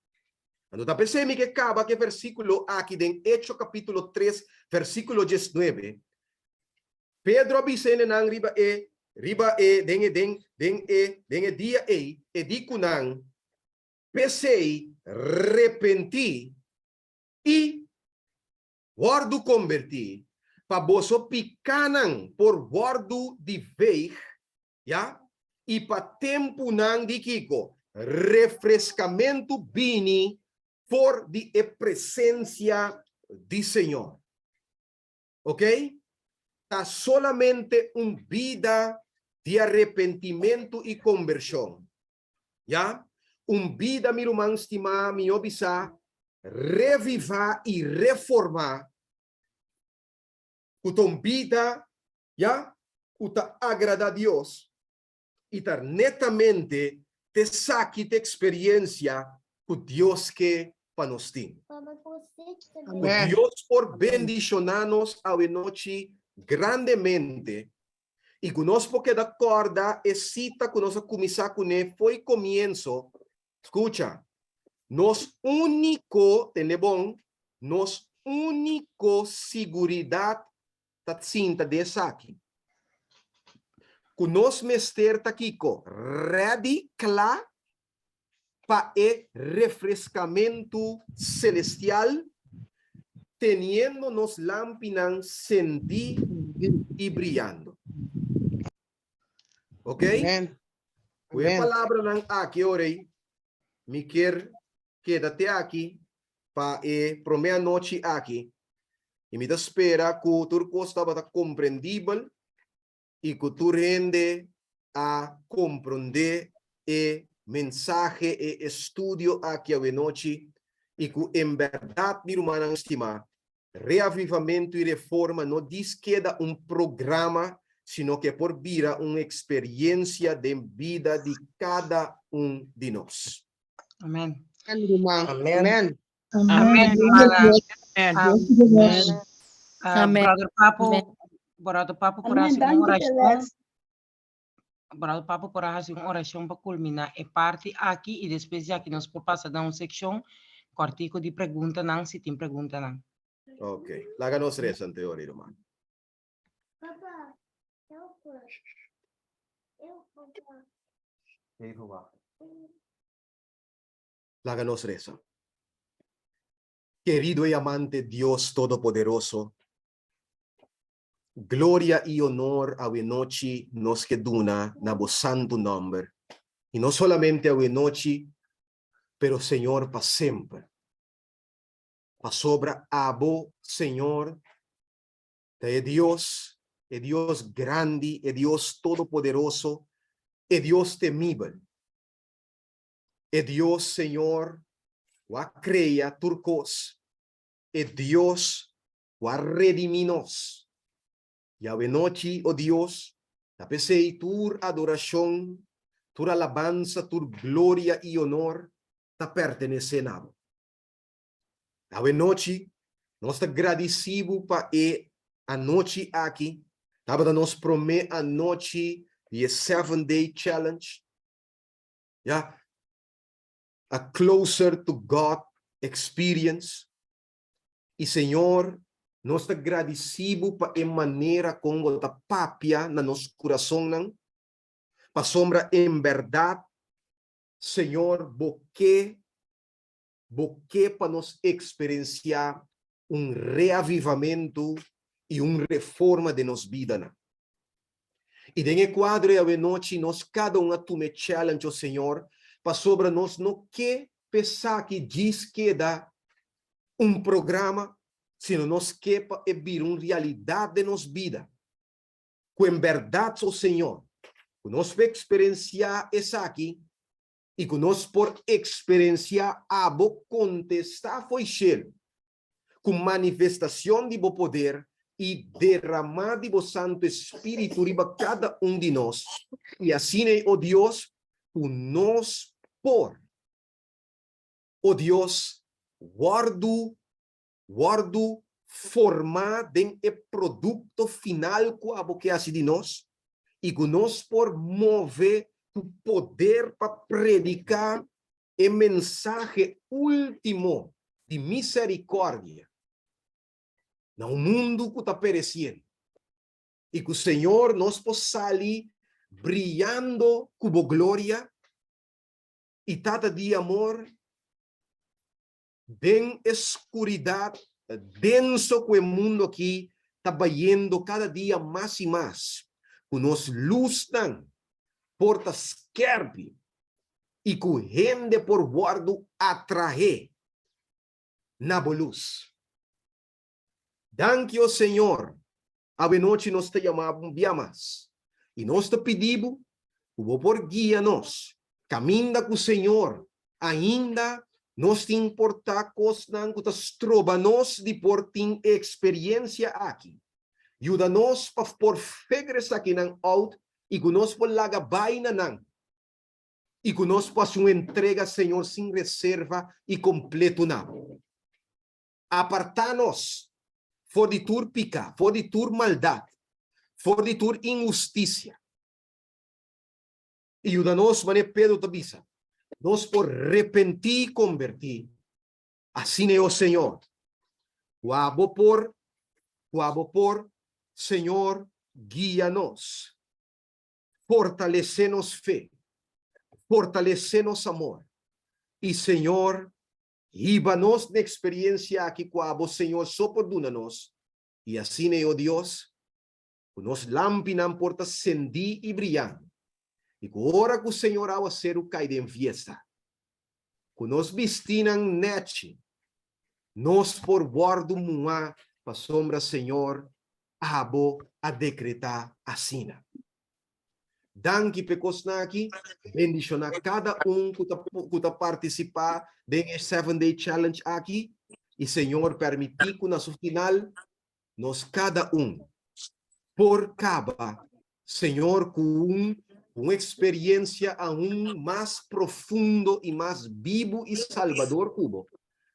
Quando tá pensando que acaba que versículo aqui em Hechos capítulo 3, versículo 19, Pedro avisa nang riba den dia e di kunang pensei repenti e guardo converti pa boso picanang por guardo di veig, ya, e pa tempo nang di kiko refrescamento bini por di presencia di Señor. ¿Ok? Está solamente vida de arrepentimiento y conversión. ¿Ya? Vida, mi rumang estima, mi obisa, revivar y reformar. Cuton vida, ¿ya? Cuta agrada a Dios. Y tar netamente te saque de experiencia con Dios que panostin. Amen. Dios por bendicionarnos a noche grandemente. E conosco que da corda e cita conosco começar com ele foi comienzo. Escucha, nos único, tem bom, nos único seguridade da cinta dessa aqui. Conosco mester taquico ready cla para e refrescamento celestial, teniendo nos lampinan sendi e brillando. Ok? Amen. Foi a palavra ng aqui, orei. Me quer quédate aqui para por meia-noite aqui. E me espera que o turco estava compreendível e que tu rende a compreender e mensagem e estudio aqui a noite e que em verdade, meu irmão estima, reavivamento e reforma não diz que é programa, sino que por vida uma experiência de vida de cada de nós. Amen. Amen. Amen. Amen. Brother Papo, por Amen. assim Dank uma je oração. wel. Brother Papo, por assim uma oração para culminar é parte aqui e depois aqui nós por passar dar uma secção cortico de pergunta não, se tem pergunta não. Ok. Láganos reza ante ora, irmão. Láganos reza. Querido y amante Dios Todopoderoso, gloria y honor a noche nos queduna na vos santo nombre. Y no solamente a noche, pero Señor, para siempre. Para sobra a vos, Señor, es Dios grande, es Dios todopoderoso, es Dios temible. Es Dios, Señor, wa creia turcos, e Dios wa rediminos. Yahweh noche, oh Dios, tapesei tur adoración, tur alabanza, tur gloria y honor, ta pertenece a nabo. Yahweh noche, nós agradecido pa a noite aqui, tava nos promete a noite e 7-day challenge, a closer to God experience. E Senhor, nós agradecido pa maneira como ta papia na nosso coração não, pa sombra em verdade, Senhor, boque para nós experienciar reavivamento e reforma de nos vida. E dentro quadro a noite nós cada atume challenge o Senhor para sobre nós no que pensar que diz que dá programa, sino nós que para vir realidade de nos vida. Com verdade o Senhor, que nós vai experienciar essa aqui e que nós por experienciar a contestar foi cheio. Com manifestação de bo poder e derramar de bo Santo Espírito riba cada de nós. E assim é, oh Deus, o nós por. Oh Deus, guardo formar den e produto final que assim de nós e que nós por mover o poder para predicar o mensagem último de misericórdia no mundo que está perecendo. E que o Senhor nos possa ali brilhando com glória e tata de amor, bem escuridade, denso com o mundo aqui, está vaindo cada dia mais e mais. Que nos luz não, portas querpe, e que gente por guardo atrair na luz. Danke, o Senhor. A noite nós te chamamos, e nós te pedimos, por guia-nos, caminha com o Senhor, ainda nós te importar coisas que te trova-nos de por ter experiência aqui. Ajuda-nos para por fegres aqui na out, e que nós por laga baina não, e que nós possamos entrega, Senhor, sem reserva e completo não. Apartar-nos for de tur pica, for de tur maldade, for de tur injustiça. E ajuda-nos, mane Pedro tabisa, nós por repentir e convertir. Assim é o Senhor. Guabo por, Senhor, guia-nos. Fortalece-nos fé. Fortalece-nos amor. E, Senhor, iba-nos na experiência aqui com o Senhor, soporduna-nos. E assim é o Deus, que nos lampinam porta cendi e brilhando. E que ora que o Senhor ao ser o cai de fiesta. Que nos vestinam nete. Nos por guardo muá, para sombra, Senhor, abo a decretar assina. Danke pecos na aqui, bendição a cada que está participar desse 7-day challenge aqui, e Senhor permitir que no final, nós cada por caba, Senhor, com uma experiência mais profundo e mais vivo e salvador cubo.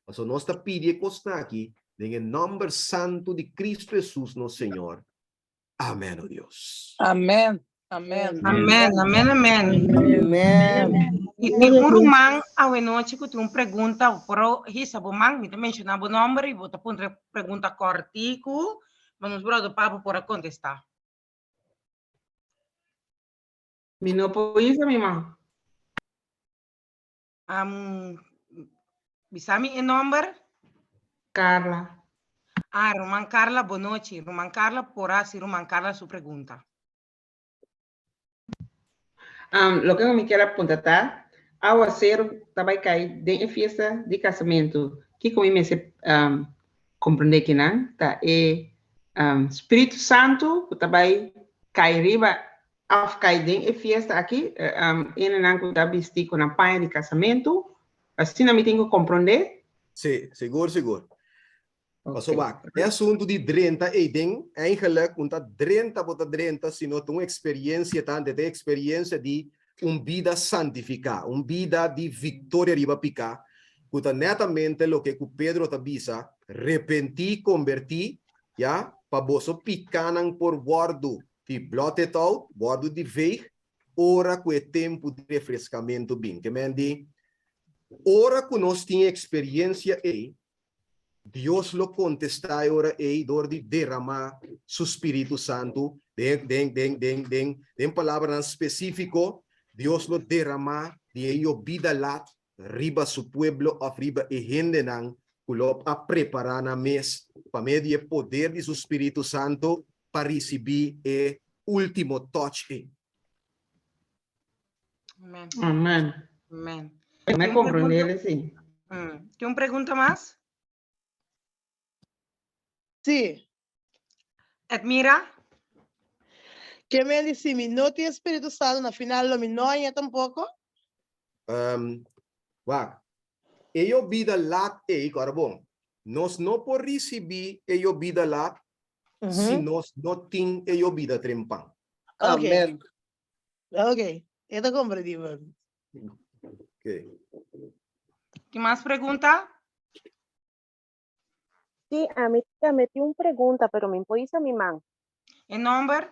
Mas nós está pedindo aqui, em nome santo de Cristo Jesus, nosso Senhor. Amém, oh Deus. Amém. Amém. Amém, amém, amém. Amen. E tem rumang a noite que tem pergunta pro hisa bomang, me mencionar o nome e vou pôr pergunta cortico, mas nos brother papo para contestar. Mi no puedo mi mamá. Bisa mi nome? Carla. Roman Carla, boa noite. Roman Carla, porá se Roman Carla sua pergunta. Lo que me quiero apuntar, ao ser também cai de fiesta de casamento, que como me se compreender que não, tá Espírito Santo também cai riba af cai de fiesta aqui, ele não tá vestido com a pai de casamento, Assim não me tenho que compreender? Sim, seguro. Paso Ok. bak. É assunto de 30 e ding eigenlijk unta 30 bota 30 sino tu experiência tante de experiência de vida santificada, vida de vitória riba pica. Kuta netamente lo que Pedro tabisa, repenti, converti, ya, pa boso picanang por guardo, ti blotted out, guardo de veig, ora que tempo de refrescamento bem. Que mendi, ora que nós tinha experiência aí, Dios lo contesta ahora e dor de derramar su Espíritu Santo, den palabra específico, Dios lo derrama de ello vida lat, riba su pueblo, arriba e gente nang, kulop a preparar na mes, pa medio poder de su Espíritu Santo, para recibir e último touch. Amén. Amém. Amén. Eu me ¿Tiene compreender pregunta? assim. ¿Tiene pregunta más? Sí. Edmira? Que me dice, si mi no tiene Espíritu Santo, na final lo mi no hay tampoco. Wag, ello vida lat e carbon. Nos no por recibir ello vida lat, si nos no tin ello vida trempan. Ok, Amen. ok. Esto comprendí. Okay. ¿Qué más pregunta? Sí, a mí también metí una pregunta, pero me impone mi man. ¿El nombre?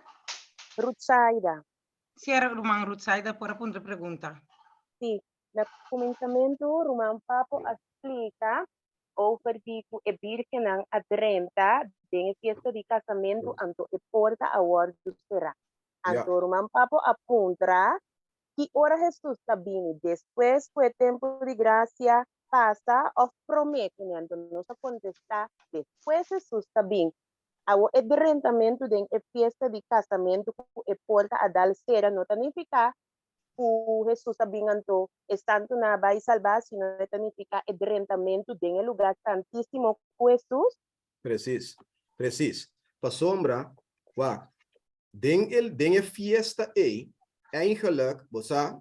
Rutsaida. Cierra, Rumán Rutsaida, por apuntar pregunta. Sí, el comenzamiento, Román Papo explica over di ku e virgen ang adrenta de fiesta de casamento anto e porta a guardo será. Yeah. Anto Román Papo apunta que ora Jesus tabini después fue tempo de gracia pasa o promete, anto nos a contestar después Jesus tabini. Ao adrentamento de fiesta de casamento e porta a dal será não significa o Jesus sabinganto estando na vai salvar, sino significa adrentamento de lugar santíssimo com Jesus. Precis. Pa sombra, wag, den fiesta eigenlijk, bosa,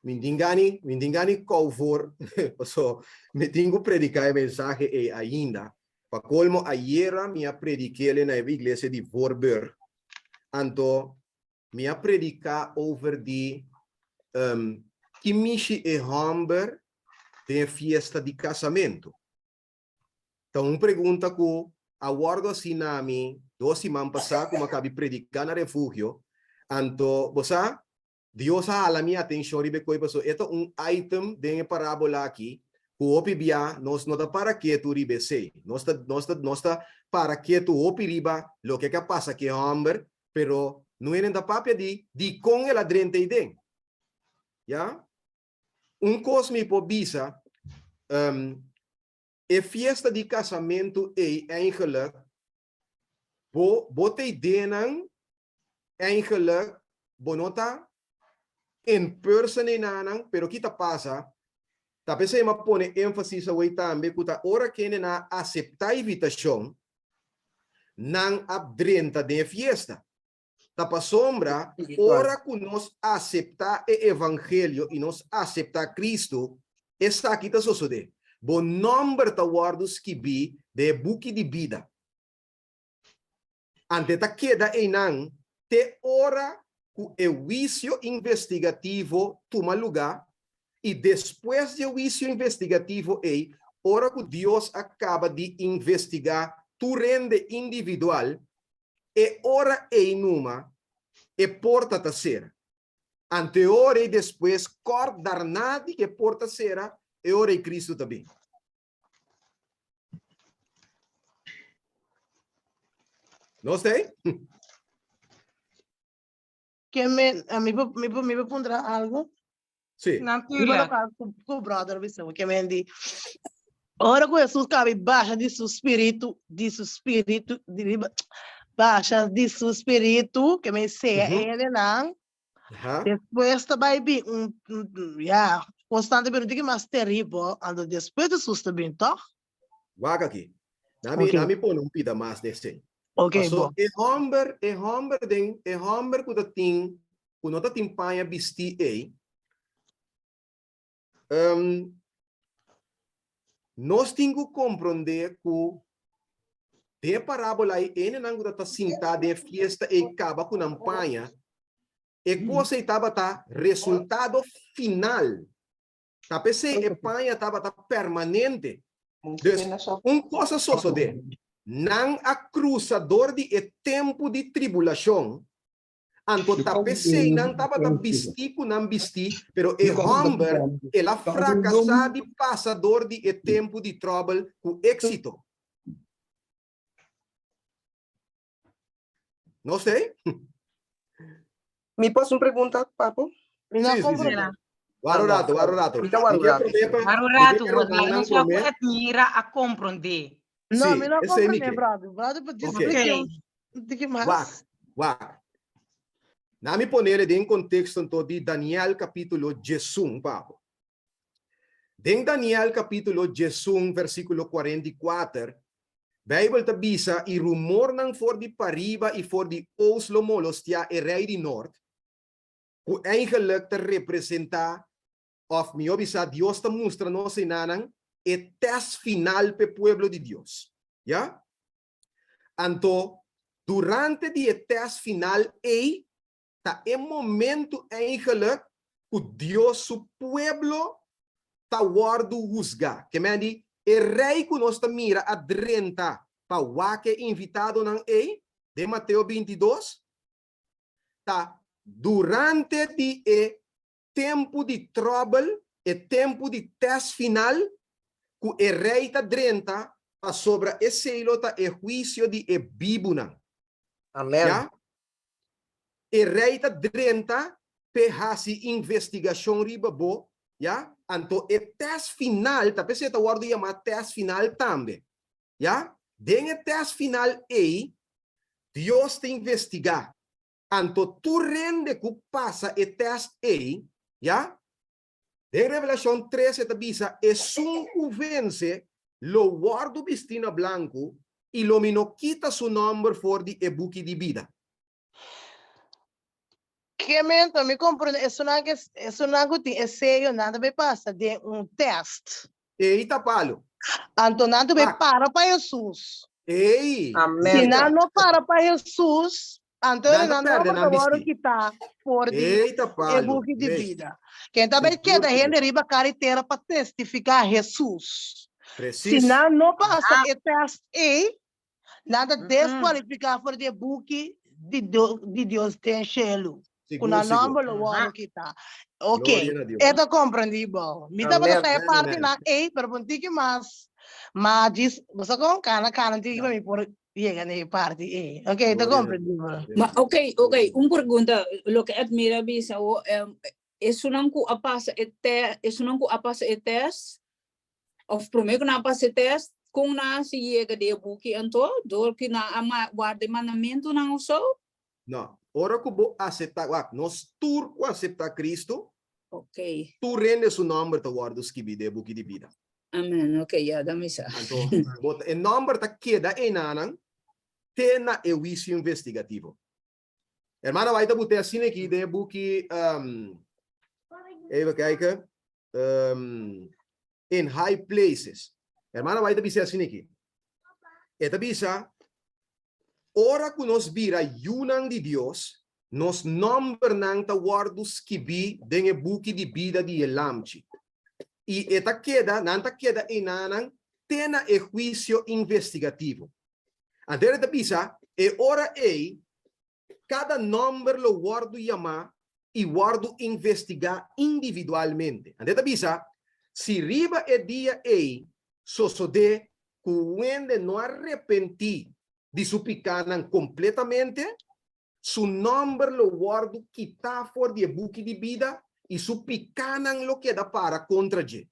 mindingani cover, so, me tengo predicar el mensaje ainda. Pa colmo, ayer me prediqué na iglesia de Voorburg, anto me predicar over die Kimishi e Hamber de fiesta de casamento. Então, pergunta que aguardo assim na mim, 2 semanas passadas, como acabei predicando no refúgio, anto, você, Deus a la minha atenção, ribe coi pastor, ito item de parábola aqui, que o opibia, nós não para que tu ribe sei, nós para que tu opi riba, lo que passa que Hamber, pero não é da papia de com ela drente e den. Ja? Cosme por bisa, e fiesta de casamento é eigenlijk, botei denan, eigenlijk, bonota, in person e nanan, pero kita pasa, tapi saya ma pone ênfase sa way tambe, kuta ora kene na aceitar invitação, nang abdrenta de fiesta. Tapa sombra, ora que nós aceitar o evangelho e nós aceitar Cristo, está aqui tá sucede. Bom número de guardos que bi de buque de vida. Ante ta queda enang te ora que o juízo investigativo toma lugar e depois do juízo investigativo ora que Deus acaba de investigar tu rende individual e ora numa e porta terceira. Ante ora e depois cordar nada que porta terceira e ora e Cristo também. Não sei? Que me pondrá algo. Sim. Natuurlijk. Com o brother, que me diz. Ora que Jesus cabe baixa de seu espírito, baixa de seu espírito, que me sei ele não. Depois também bem constantemente que mais terrível, ando depois de Jesus também, tá? Waga aqui. Nami põe pida mais desse. Ok, so, bom. e homber que da ting, que não tá timpanha bisti nós temos que compreender que de parábola aí, ele não está sentado em festa e acaba com a campanha. E coisa estava tá resultado final. Tá pensei, a campanha estava tá permanente. Então, coisa só de não acusador de tempo de tribulação. Anto tá pensei, não estava tá vestir com não vestir, pero e Humber, ela fracassado de passador de tempo de trouble com êxito. Não sei? Me posso perguntar, papo? Não Sim. compreendo. Guarda. Então, guarda. Marurato, nós já admira a compreender. Não, Sim, me não esse aí, compreendo, Mickey. brother. Brother, but this Ok. que mais? Wak. Na me poner em contexto então, de Daniel capítulo 11, papo. Em Daniel capítulo 11, versículo 44, Bible tabisa e rumor nang for di pariba e for di Oslo molostia e rei di Noord, ku eigenlijk te representa of mi obisa Dios te mostra no sinanang e test final pe pueblo de Dios. Ja? Anto, durante die test final ta e momento eigenlijk ku Dios su pueblo ta wardu husga. Que mendi e rei que nós mira a drenta para o que invitado não é de Mateus 22 tá durante de tempo de trouble e tempo de teste final que o rei tá drenta para sobre esse ilota e juízo de bibuna. Amém. Ja? E rei tá drenta perhasi investigação ribabo. Ja? Anto e test final, tapi saya tahu wardu yang test final também. Ya, dengan test final Dios te investiga. Anto tu rende que passa e test ya, de Revelação 3 esta bisa es un vence lo guardo vestino blanco y lo mino quita su nombre for di ebuki di vida. Que mento, me compreendo. Isso não é sério, nada me passa de teste. Eita palo. Então, nada me para Jesus. Ei. Amém. Se não para Jesus, então ele não vai quitar por de ebuki de vida. Quem também quer da gente riba carreteira para testificar Jesus. Se não passa e teste nada desqualificar por de ebuki de Deus tem chelo. Kuna nome lo waro kita. Ok, ito compreendido. Mita ba tayo parte na pero punti ki mas diz, basta kung kana tiki pa mi por llega ni parte Ok, ito compreendido. Ok, pergunta, lo que admira bisa o eso não ku apasa e test of prometo na apasa test kung na si llega de buki anto dor que na ama guarda mandamento não uso? Não. Ora que vou aceitar, nós tur aceitar Cristo. Ok. Tu rende su nome te guarda os que de buki de vida. Amen. Ok, ya dá misa. Então, o nome tá queda em anang tena e juízo investigativo. Hermana, vai te botar assim aqui de buki even kijken in high places. Hermana, vai te bisa assim aqui. Eta bisa ora que nós vira yunang de Deus, nos nombre nang tawardos kibi denge buki di vida di elamchi. E eta queda, nanta queda enanang tena e juicio investigativo. Andere ta bisa, e ora cada nombre lo guardo yama e guardo investigar individualmente. Andere ta bisa, si riba e dia sosode cuende no arrepenti de su picanan completamente, su nombre lo guardo quitar for de buki de vida e su picanan lo queda para contra je.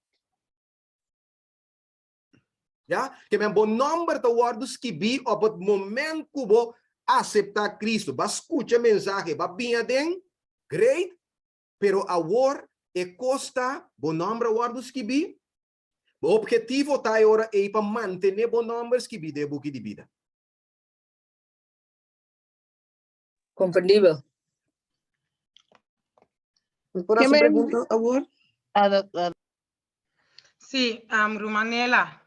Ja, que men bon nombre te guardo skibi op het moment que bo aceitar Cristo, ba escucha mensaje, ba bien den, great, pero agora e costa bon nombre guardo skibi, o objetivo tá agora é para manter bon nombre skibi de buki de vida. Compreendível. Próxima pergunta, agora. Sí, Romanela.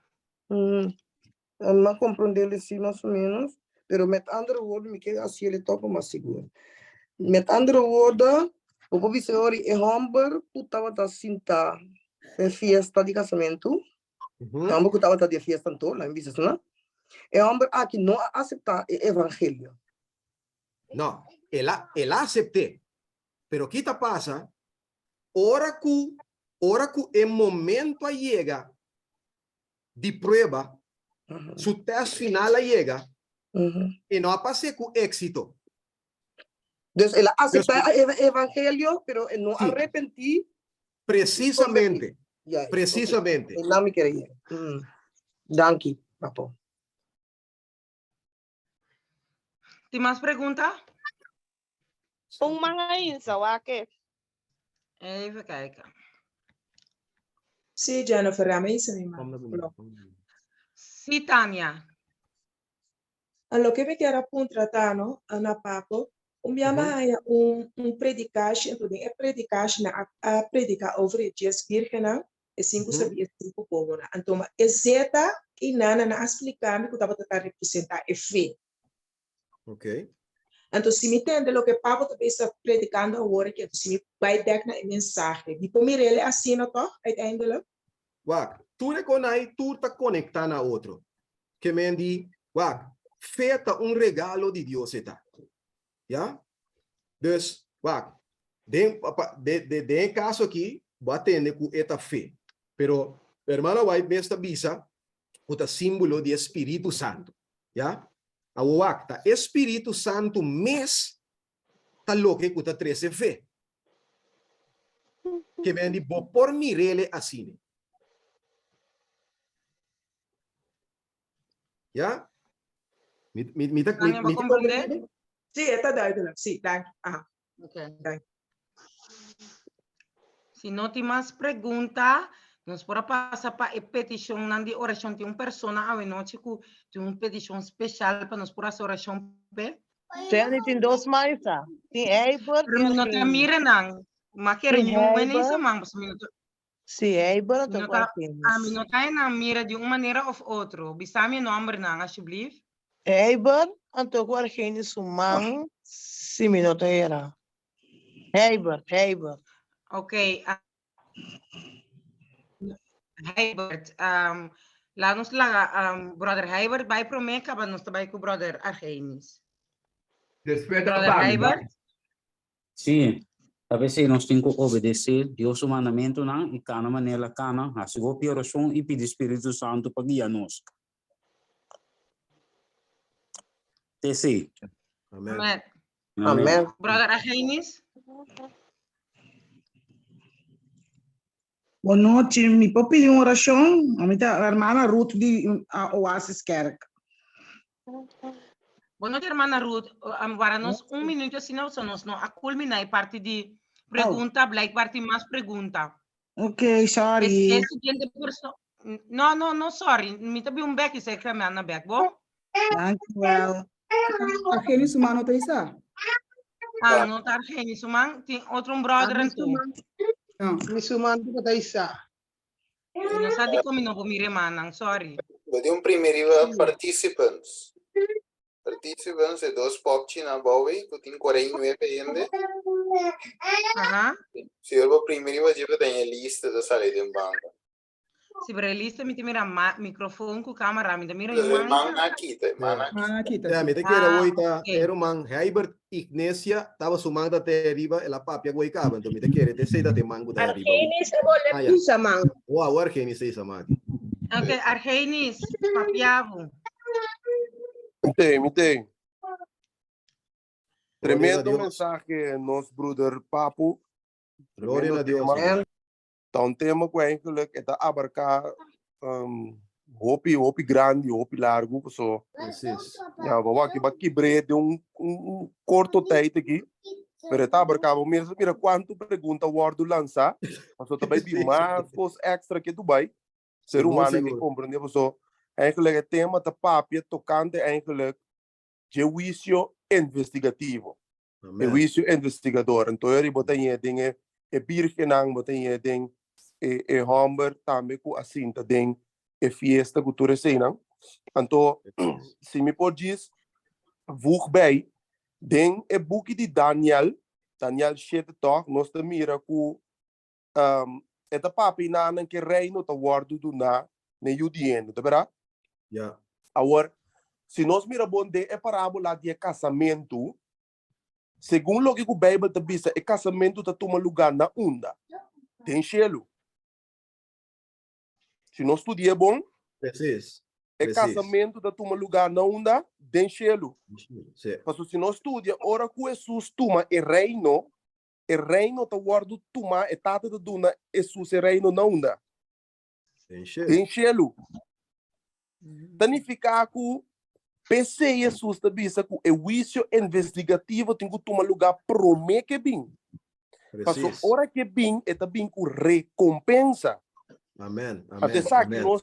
Maar compreender sim mais ou menos. Pero met andere woorden, me queda assim ele topa mais seguro. Met andere woorden, o que você ora é homber, putava da cinta de fiesta de casamento. Homber putava da fiesta então, lá em Visas, não? É homber aqui não aceitar o evangelho. No, él acepté. Pero ¿qué te pasa? Ahora que el momento llega de prueba, su test final llega y no pase con éxito. Dus ele aceita o evangelho, pero não Sí. arrepentir. Precisamente. Yeah, Precisamente. okay. Não me queria. Danke, papo. ¿Tem más preguntas? Mga insa, wake. Even kijken. Sí, Jennifer, a mí se me Sí, Tania. A lo que me quiero apuntar, ¿no? Ana Papo, hay un predicación, é predicación a predicar over Jesus Virgem, e 5 sabias 5 povo. Então, exeta e nana na explicar que estava tentando representar a fé. Ok. Então, se me entende o que Pablo também está predicando agora, que se me vai dar na mensagem, e por mim ele assina, toch? Uiteindelijk. Wak, tu reconai, tu está conectando a otro. Que me di, wak, feita regalo de Dios está. ¿Ya? Dus, wak, de caso aqui, va a tener com esta fe. Pero, hermano, vai esta visa, o símbolo de Espírito Santo. ¿Ya? A wak, ta Espírito Santo mes, ta lo que cuta 13 fe. Que me di, por mirele assim. ¿Ya? Tania, ¿va a comprender? Sí, está duidelijk. Sí, dank. Ajá. Okay. Dank. Si no tem más preguntas, nos podemos pasar para a petición de oración de una persona a noche que una petición especial para nos por essa oração. Tem 2 mais, tem Eiber Pero no te miren, mas que renhuen mambos. Sim, Eiber, A mim não está na mira de uma maneira ou outra. Bisa meu nome, não, alsjeblieft. Eiber, então o Argenis sumang, si minuto era. Eiber. Ok. Heibert, lá nos brother Heibert vai pro Meca, mas nós também com o brother Argenis. Brother Heibert? Sim, a veces nós temos que obedecer Deus o mandamento não e cada maneira cana, assim vou pedir oração e pedir Espírito Santo para guiar nós. Sim. Amém. Amém. Brother Argenis? Boa noite, me pode pedir uma oração? A irmã Ruth de Oasis Kerk. Boa noite, irmã Ruth. Agora nós minuto, senão nós não culminar a parte de pergunta, blijkbaar tem mais pergunta. Ok, sorry. É seguinte pessoa. Não, sorry. Me também back, isso é que a minha back, bom? Dankjewel. Argenis humano tá isso? Não tá Argenis humano, tem outro brother em tu. Misuman ko tayo isa. Não sabe como não vou me remanang, sorry. Vou primeiro participants. Participants é 2 popchi na Bowie, que tem 49 ainda. Se eu vou primeiro, eu tenho a lista da sala de banda. Se para a lista, me tem microfone com câmera, me tem mira aqui, tá? Ya, me te quiero hoy era man Heibert Ignacia estaba sumando te arriba la papia guaycaba, entonces me te quiere te sei da te mango da arriba. Argenis se vuole pisa man. Wow, Argenis sei sama. Okay, Argenis, papiavo. Mitei. Tremendo mensaje nos brother Papo. Glória a Deus. Então tema que eigenlijk é abarcar hopi grande, hopi largo, so. Ja, vamos aqui breve de curto tempo aqui. Pero tá abarcava mesmo, mira quanto pergunta o Word lança, mas eu também vi mais coisa extra que Dubai. Ser humano que compreende, so. Eigenlijk het tema da papia tocante eigenlijk juízo investigativo. Juízo investigador. Então ele botou em dingen, virgenang botou em dingen e Humber também com a cinta den e fiesta cultura cena. Então, se me pode dizer, vou bem, den e book de Daniel 7 toch, nós te mira com eta papi na que reino ta guardo do na ne judiendo, tá verdade? Yeah. Agora, se nós mira bonde é parábola de casamento, segundo o que o Bíblia te diz, é casamento tá toma lugar na onda, tem cielo. Se nós estudia bom, Preciso. é casamento tá toma lugar na onda, tem cielo. Sim. Mas se nós estudia, ora que Jesus toma o reino tá guardo toma e tata da duna Jesus é reino na onda. Tem cielo. Significa que PC Jesus te diz que o juízo investigativo tem que tomar lugar promê que bem. Mas hora que bem, é também com recompensa. Amém. Até sabe que nós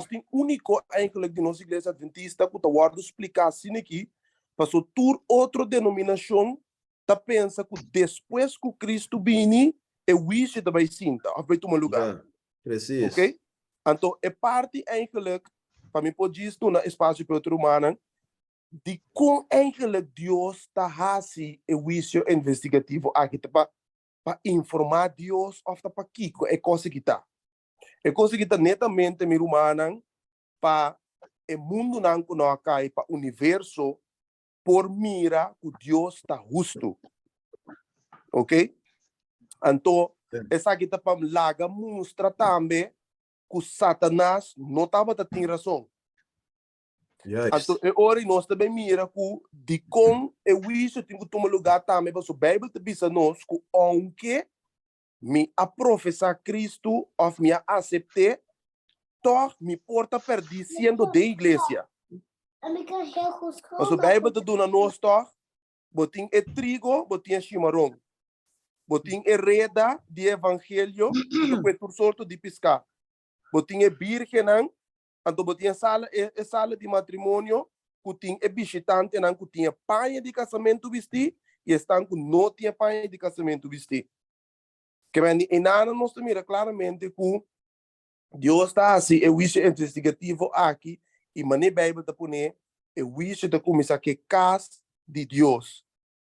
temos único eigenlijk de nossa igreja adventista que eu vou explicar assim aqui, mas toda outra denominação tá pensa que depois que Cristo vini, o juízo também sinta, vai tomar lugar. Preciso. Ok? Então, é parte eigenlijk para mim pode dizer no espaço para outro humano de como eigenlijk Deus está fazendo o juízo investigativo aqui para informar Deus ou para Kiko é coisa que está. É coisa que está netamente meu humano para o mundo não que nós cai para o universo por mira que Deus está justo. Ok? Então, essa aqui está para laga mostra também que Satanás não estava tendo razão. Então, agora nós também mira que de como o juízo tem que tomar lugar também, mas a Bíblia te diz a nós que aunque me aprofessar Cristo ou me aceitar, toch me porta perder sendo da igreja. Mas a Bíblia te diz a nós, toch, botin é trigo, botin é chimarrão. Botin é reda de evangelho, que por sorte de pescar. Botin é virgem, então botin sala de matrimônio, que tem é visitante, que tinha pai de casamento vestir, e estão que não tinha pai de casamento vestir. Que vem em nada nós mira claramente que Deus está assim, o juízo investigativo aqui, e mané Bíblia está poner, o juízo está começar que casa de Deus.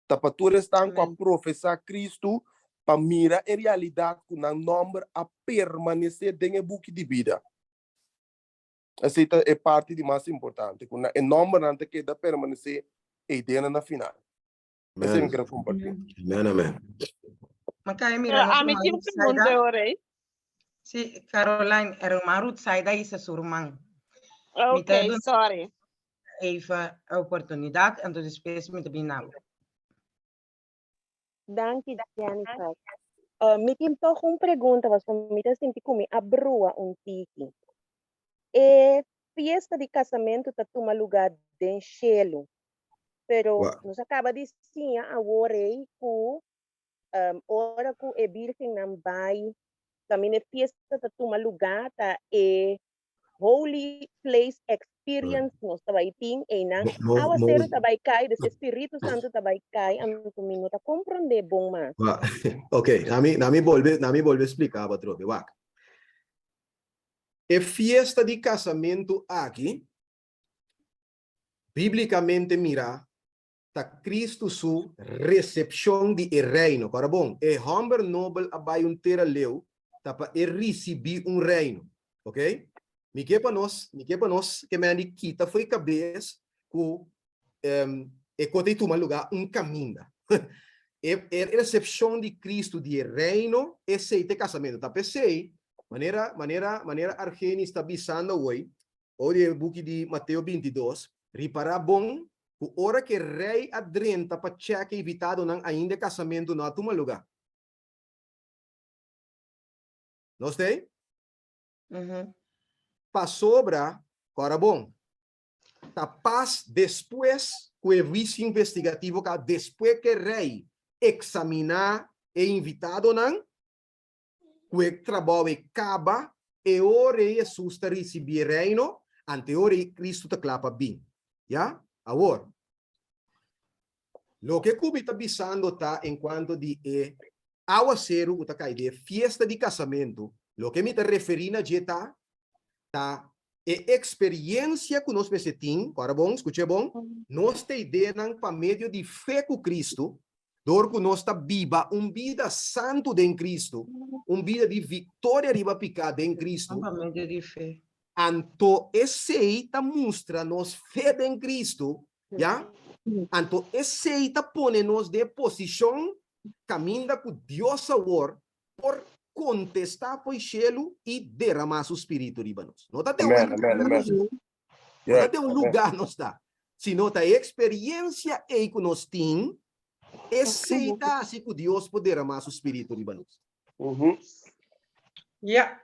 Tá para todos estão com a professar Cristo, para mirar a realidade que não número a permanecer dentro do book de vida. Essa é parte de mais importante, que o número não que dá permanecer e dentro na final. Essa é a minha compartilhar. Amém. Makaya mira, A mim tinha pergunta agora. Sim, Caroline, era uma ruta saída aí sa surmang. Ok, sorry. Eva a oportunidade, então depois me também não. Danke, Janica. Me tem toch uma pergunta, mas me tá senti como a brua tiki. E fiesta de casamento tá toma lugar de Cielo. Pero nos acaba de dizer agora que ora que é virgem não vai, também é fiesta tá toma lugar tá é Holy Place Experience nos tabai ting e nang awa zero tabai kai des Espírito Santo tabai kai ang tumino ta compreender bom mas. Ok, nami volve explicar patrão, wak. E fiesta de casamento aqui, biblicamente mira, ta Cristo su recepção de reino. Para bom, e Humber Nobel abai tera leu, ta pa receber reino, ok? Me que para nós, que me andi quita foi cabeça com e cote toma lugar caminho. E recepção de Cristo de reino e seite casamento. Tá pensei, maneira Argeni está bisando hoje, o book de Mateus 22, reparar bom, o hora que rei adrenta para cheque evitado não ainda casamento não toma lugar. Não sei? Para sobra, agora bom, tá paz depois que o vice investigativo, depois que o rei examinar e invitado não, que o trabalho acaba e o rei Jesus está recebendo reino, ante o rei Cristo está clapa bem. Já? Agora, o que Cuba está pensando tá enquanto de aguacero, de fiesta de casamento, Lo que me está referindo a tá experiência que nós mesetim, para bom, escute bom, nós te ideia para meio de fé com Cristo, dor que nós está viva, vida santo em Cristo, vida de vitória riba picada em Cristo. Para meio de fé. Anto esse tá mostra nos fé em Cristo, já? Anto esse tá pone nos de posição caminha com Deus agora por contestar por cielo e derramar su espírito riba nós. Não tá tem um lugar nós está. Se não tá experiência aí que nós tem, esse tá assim que Deus pode derramar su espírito riba nós. Yeah.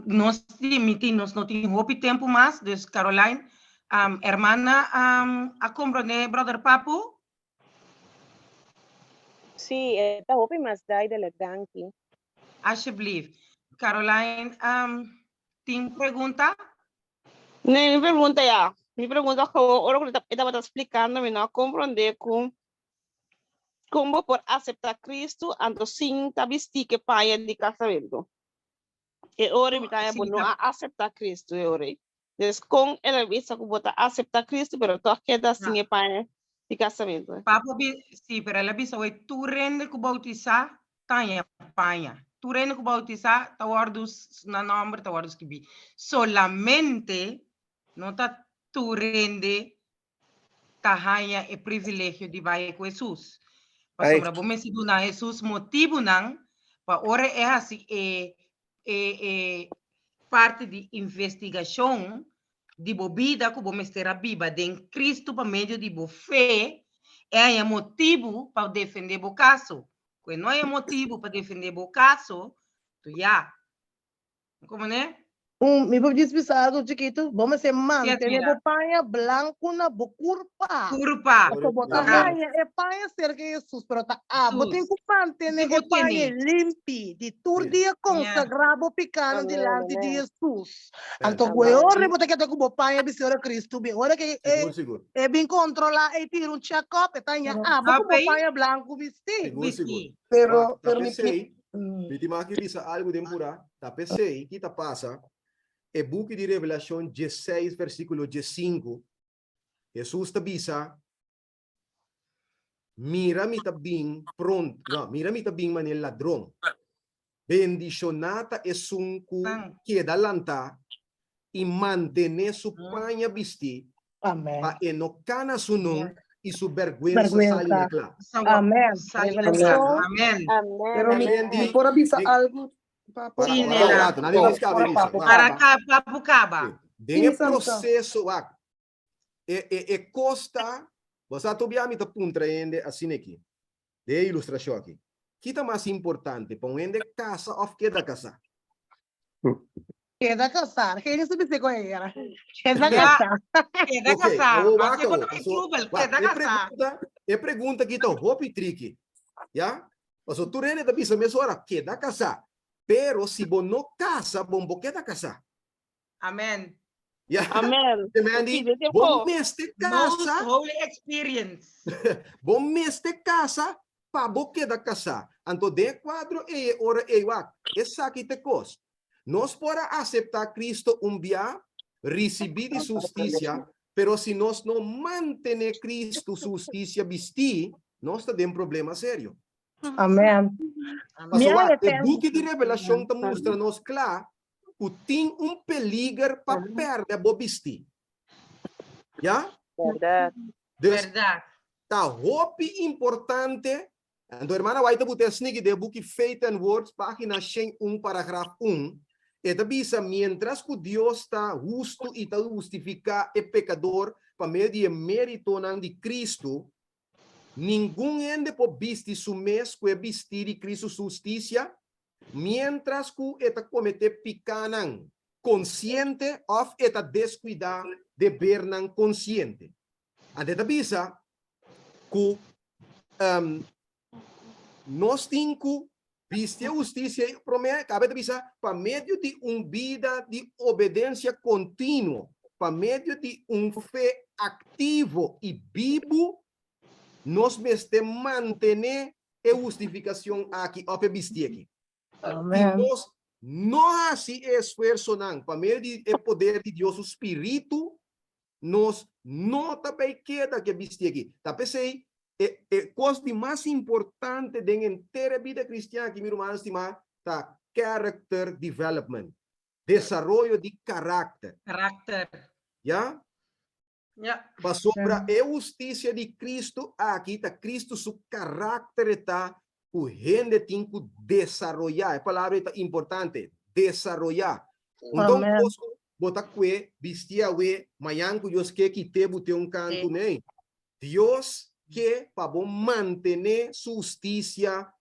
Nós não temos tempo mais, dus Caroline, hermana, a compreender, brother Papo? Sí, esta hopi mas dai de la danki. Alsjeblieft. Caroline, tem pergunta? Nee, mi pergunta ya. Mi pergunta es ahora que estaba explicando, me no comprender como por aceptar Cristo ando sin tabisти que paia de casamento. E ora me tá no aceptar Cristo e ora. Des com ela visa que bota aceptar Cristo, pero todas queda sin paia de casamento. Papo, sim, pero ela bisa oi tu rende ku bautizar, tanya paia. Tu rende ku bautizar, tawardos na nombre tawardos que bi. Solamente não tá tu rende tahanya e privilégio de vai com Jesus. Mas sobre bom me sido na Jesus motivo não, para ora é assim parte de investigação de bobida que vamos ter a Bíblia de Cristo para meio de boa fé é motivo para defender o caso. Quando não é motivo para defender o caso, tu já. Como né? Me vou dispensar algo chiquito, vamos se manter a paia branco na curpa. Curpa. Porque botar paia é paia ser que Jesus, pero tá botem que manter a paia limpi, de todo dia consagrado picando diante de Jesus. Então, agora botar que tá com paia de Senhor Cristo, bem, agora que é bem controlar e tira check-up, tá nha, botar paia branco vestir. Pero me marque bisa algo temporário, tá pensei que tá passa. É book de Revelação 16, versículo 15. Jesus te bisa, mira-me tá bem pronto, não, mira-me tá bem manel ladrão. Bendicionata é sunku que da lanta e mantener su panha vestir. Amém. Pa enocana su nome e su vergüenza salir claro. Amém. Amém. Pero me por bisa algo. Para Papucaba. Tem processo costa, você tobiami ta punta ainda assim aqui. De ilustração aqui. Que tá mais importante, põe casa ou queda casa? Queda casar, que isso me com ela. Queda casar. Queda casar. Queda casar. É pergunta que tá hopi tricky. Já? Mas o turene da bisa mesmo hora queda casar. Pero si vos no casa, vos queda casa. Amén. Yeah. Amén. Vos meste casa. Holy experience. Vos meste casa, pa vos queda casa. Anto de quadro ora wak. Essa aqui te cos. Nós pora aceitar Cristo dia, receber de justiça, pero si nós não mantener Cristo justiça vestir, nós tá tem problema sério. Amém. Mas o book de Revelação está mostrando-nos claro que tem peligro para perder a bobisti. Já? Verdade. Verdade. Tá hope importante. Então, irmã, vai ter botar sneak de book Faith and Words, página 101, parágrafo 1. E avisa, mientras que Deus está justo e está justificar o pecador para meio de mérito de Cristo, ninguém ende por vestir su mes que vestir de Cristo justiça, mientras que eta comete picanan consciente of eta descuidar de bernan consciente. Ante avisa que nós temos vestir justiça promete cabe avisa para meio de vida de obediência contínua, para meio de fé ativo e vivo. Nós mesmo manter a justificação aqui, ou vestir aqui. Amém. E nós no hace esfuerzo nang, para meio de poder de Deus, o Espírito, nos não também queda que viste aqui. Tá pensei, coisa mais importante da inteira vida cristã que meu irmão estima, tá character development, desarrollo de caráter. Carácter. Já? Yeah. Para sobre a justiça de Cristo, aqui tá Cristo, seu caráter está o gente tem que desarrollar. A palavra é importante, desarrollar. Então, bota que vestia we manhã que Deus quer que te bote canto nem. Deus quer para manter sua justiça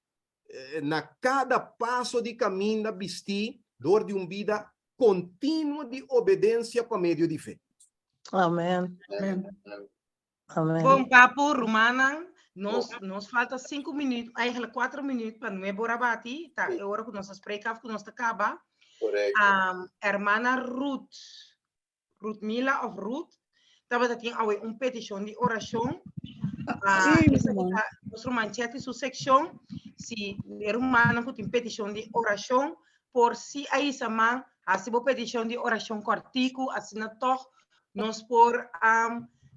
na cada passo de caminho da vestir, dor de vida contínua de obediência para meio de fé. Amém. Amém. Bom, papo, Romana, nos falta 5 minutos, eigenlijk 4 minutos para não borabati, tá? É hora que nós spreken que nós acaba. Hermana Ruth Mila of Ruth, estava aqui petição de oração. Nosso manchete, sua secção, se é humano que tem petição de oração, por si aí sama, assim uma petição de oração cortico, assim na toh, nós por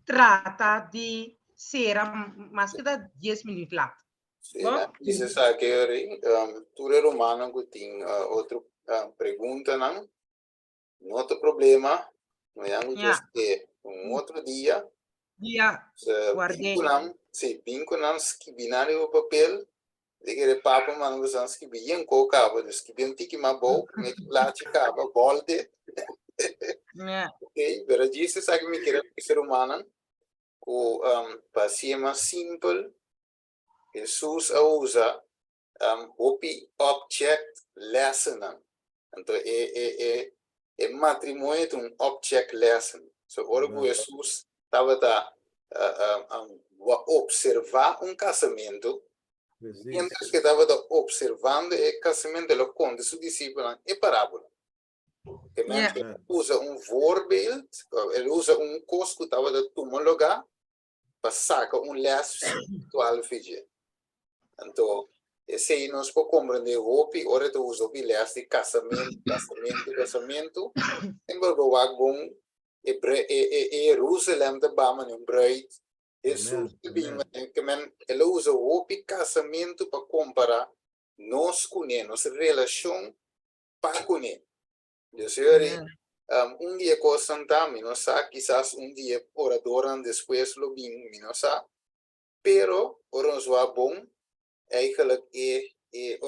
trata de ser mais que 10 minutos lá. Isso é que tu é humano que tem outra pergunta, não? Não tem problema, não é outro dia. Guardei. Se vinculam escrever o papel, de que o papa manda você escrever em cocaba, escrever um tique mais bom, me platicava, volta. Ok, pero isso sabe que me quer ser humano, o para ser mais simples, Jesus usa object lesson. Então é matrimônio um object lesson. So ora que Jesus estava observar casamento, mientras que estava observando o casamento, ele conta seu discípulo é parábola. Que ele usa voorbeeld, ele usa coisa que estava de tomar lugar para sacar les espiritual fiji. Então, esse aí nós podemos compreender hopi, ora tu usa hopi les de casamento, em verdade bom, Jerusalém de Bama em bruid, Jesus que ele usa hopi casamento para comparar nós com ele, nossa relação para com ele. Dia coisa também, não sabe, quizás dia oradoram depois lo bem, não sabe, pero ora nos vai bom,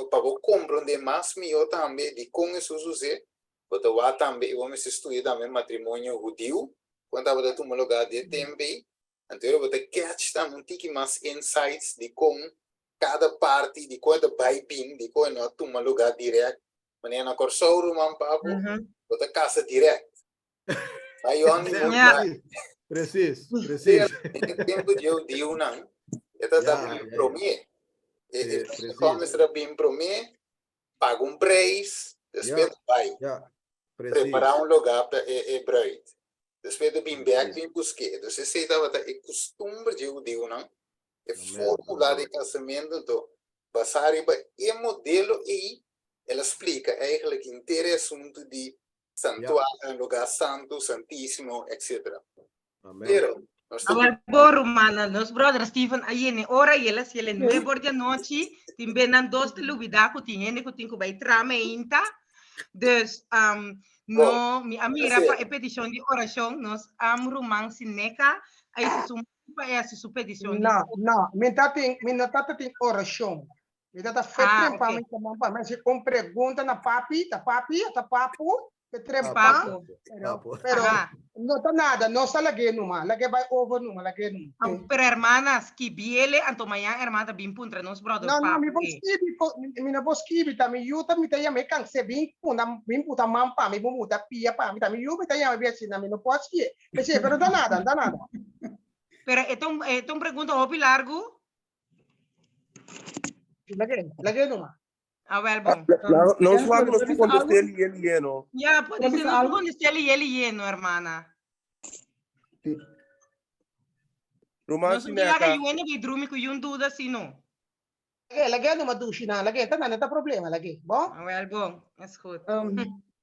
para compreender mais melhor também de como isso sucede, porque vai também vamos estudar também matrimônio judeu, quando estava de um lugar de tempo, então eu vou ter catch também um pouco mais insights de como cada parte de cada baibim, de como não toma lugar direto, mas na corso rumam papo, vou ter casa direto. Aí onde preciso. Tempo de eu digo não, está também prometo. Começa bem prometo, paga preço, depois vai preparar lugar para bruid. Depois de bem back, bem buscar. Então, se você estava costume de eu digo não, fórmula de casamento, então, passar e modelo e ela explica que interessante de santuário, lugar santo, santíssimo, etc. Pero agora Romana, nos brother Stephen aí ora ele se ele 9 da noite, tem bem 2 de lubida que tinha que vai trama ainda. Dus no mi amira pa petição de oração nós romang sineca aí se su petição não me tá tem oração me tá feito para mim mas se com pergunta na papi tá papo trempa pero não tá nada não está lagi numa lagi vai over numa lagi numa pero hermanas que biele anto manhã hermana bim puntra nos brother não me poskibi também eu também tenho me canse bem puta mampa me muda pia pa me também eu me tenho me assim não posso que pero dá nada pero é pergunta hopi largo lagi numa well, bom. Não só que nós contestamos ele não. Já, pode ser nós contestamos ele hermana. Romance nós não que drumi com dúvida assim não. lagi no madushi na, lagi tá nada problema lagi, bom? Well, bom, escuta.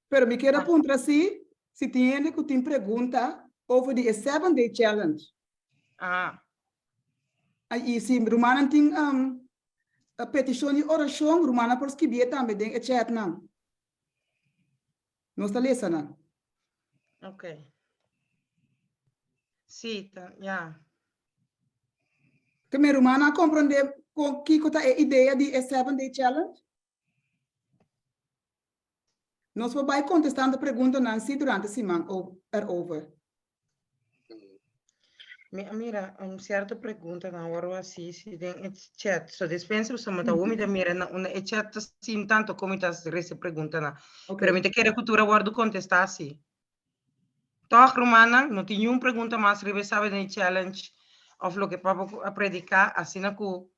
Pero me quero apontar assim, se tem que tem pergunta over the 7-day challenge. Aí se Romana tem a petição de oração, Romana por escrever também tem a chat não. Não está lendo. Ok. Sim, tá, já. Que me Romana compreender com que é a ideia de 7-day challenge? Nós vamos contestando a pergunta Nancy durante a semana ou over. Mira, certa pergunta na hora assim, se tem chat, so dispensa o somos o me mira na chat assim tanto como está essa pergunta na. Pero me te quero cultura guardo contestar assim. Toch Romana, não tem nenhuma pergunta mais sabe de challenge of lo que papo a predicar assim na cu.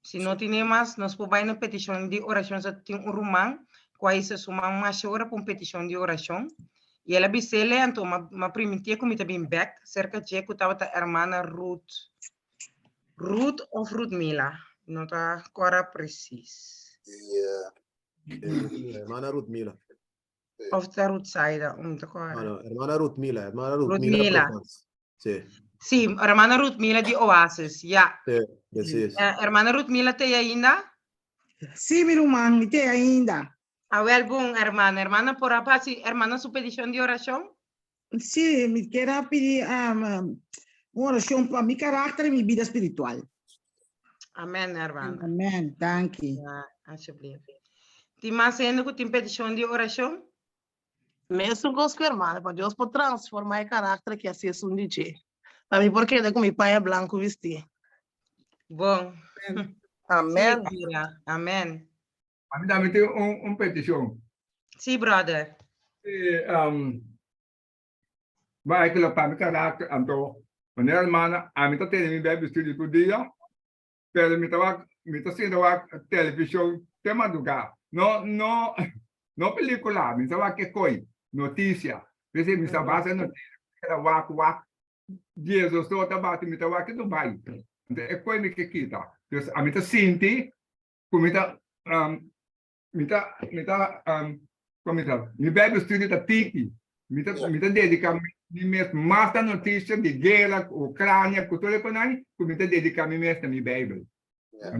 Se não tem mais, nós podemos na petição de oração só tem romano, quais se suma mais hora para petição de oração. E ela disse lento, mas primitia como está bem back, cerca de que estava a irmã Ruth. Ruth ou Mila? Não está agora preciso. Hermana Ruth Mila. Ou está Ruth Saida, não está agora. No, hermana Ruth Mila, hermana Ruth Mila. Mila. Sí. Sí, hermana Ruth Mila de Oasis, ya. Sí, Hermana Ruth Mila tem ainda? Sim, meu irmão, tem ainda. A ver, bom, hermana. Hermana, por apa, si, hermana, su petición de oración? Sí, me quiero pedir uma oração para mi carácter e minha vida espiritual. Amén, hermana. Amém, thank you. Alsjeblieft. ¿Ti más haciendo que tu petición de oración? Mesmo com a irmã, para Deus pode transformar o caráter que assim é um DJ. Para mim, porque é com meu pai é branco vestir. Bom. Amém. Sí, amém. A mim também tem petição. Sim, brother. Vai que para meu caráter, então, quando a irmã, a mim tá tendo me bebe estudo todo dia, pero me tá sendo a televisão tem madrugada. Não película, me tá que coi, notícia. Vê me tá base notícia, era wak. Jesus tô tá bate me tá que do vai. Então é coi me que quita. Então a mim tá senti, como mi bebe studio da tiki, mi dedica mi mes mais da notícia de guerra, Ucrânia, cultura econômica, mi dedica mi mes da mi Bible. Então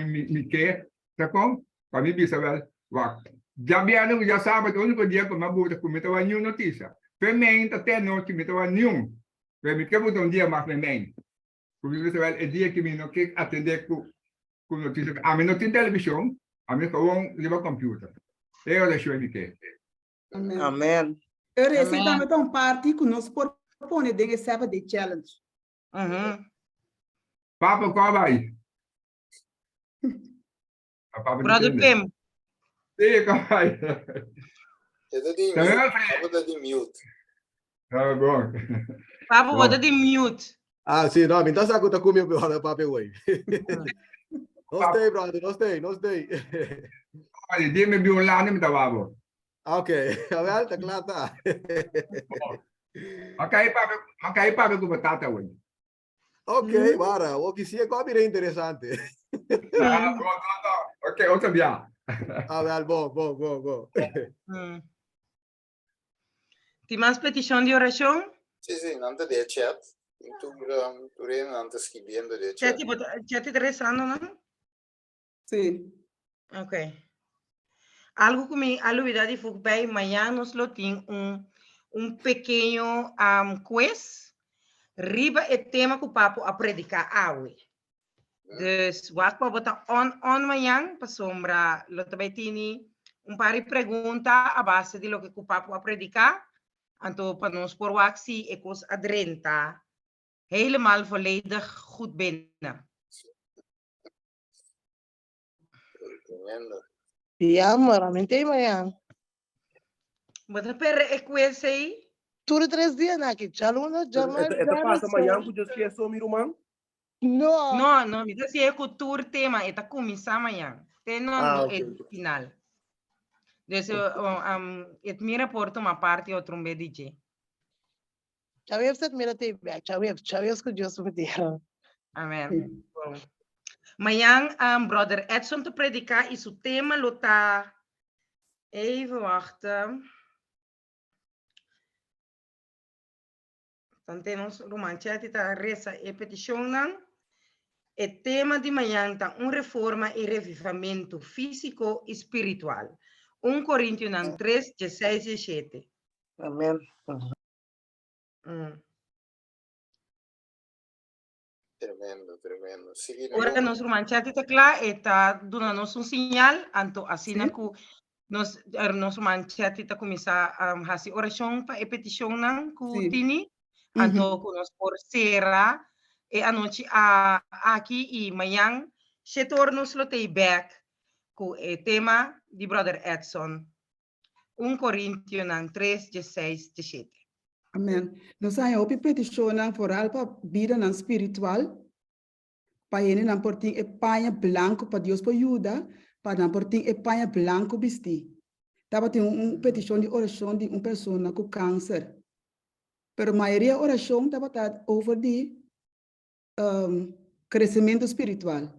mi que, tá com? Para mim bisa wel, já sabe o único dia que eu buta com mi tava nenhuma notícia. Também até noite mi tava nenhum. Mi que buta dia mais também. Porque bisa wel é dia que mi não que atender com notícia. A mim não tem televisão. A mim gewoon lieve computer. Eu deixo ele que. Amém. Eu recebi também um parte que nós propõe de 7-day challenge. Papa, qual vai? Brother Pim. Sim, qual vai? Eu tô de mute. Tá bom. Papa, vou de mute. Ah, sì, no, mi sta sa cosa come io pape way. No stay. Olha, dime bi un lani mi tawabo. Ok, vabbè, sta clata. Makai pape ku batata woi. Ok, guarda, o che sia qua è interessante. Ok, outro dia. Vabbè, bo. ¿Ti más petición de oración? Sí, antes de chat. Tu antes escribiendo de chat. ¿Ya te rezando, no? Sí. Ok. Algo que me olvidé de fugir, mañana nos lo tiene un pequeño quiz. Riba el tema que papo a predicar hoy. Dus wat pa botar on mañana para sombra lo também tiene un par de preguntas a base de lo que o papo a predicar. Então para nós por waxi e cos adrenta helemaal volledig goed binnen. Ja, maar mijn thema ja. Wat heb je quiz aí? Tudo 3 dias na que chaluna jamais. Esta passa amanhã que eu esqueço meu irmão? Não, me disse que o tour tema está começar amanhã. Tem no final. Dus het mira porto uma parte e outro um DJ. Já vi você mira te back, já vi que Deus me deu. Amém. Amanhã, brother Edson te predicar e o tema lota. Even wachten. Dan temos romancete ta resa e petição nan. O tema de manhã tá reforma e revivimento físico e espiritual. 1 Coríntios 3, 16 e 17. Amém. Tremendo, tremendo. Sige, Ora nos romancete tá claro e tá dando-nos sinal, anto assim Sim. que nos romancete tá começar a fazer oração para e petição nan ku Sim. tini, anto que nos por será e a noite aqui e manhã se tornos lo tei back com o tema de brother Edson. 1 Coríntios 3, 16, 17. Amém. Nós temos uma petição foral para a vida espiritual. Para ele não portem e panha branco para Deus para ajuda, para não portem e panha branco vestir. Tava tem uma petição de oração de uma pessoa com câncer. Pero a maioria oração tava over de crescimento espiritual.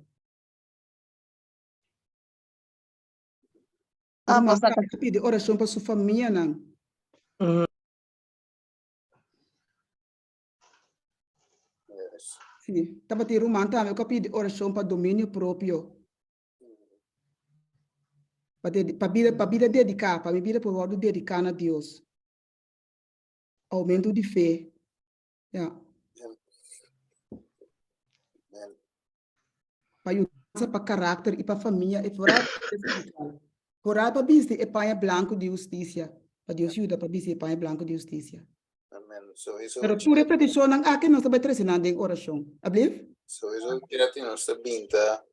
Mas pedir oração para sua família não. Sim, tava ter uma também eu pedir oração para domínio próprio. Para vida dedicar, para vida por ordem dedicar a Deus. Aumento de fé. Yeah. Para ajudar para caráter e para família e para espiritual. Orar para bisti e panha branco de justiça. Para Deus ajuda para bisti e panha branco de justiça. Amen. So isso Pero tu repetição não aqui não está treinando em oração. Abliv? So isso que nós está binta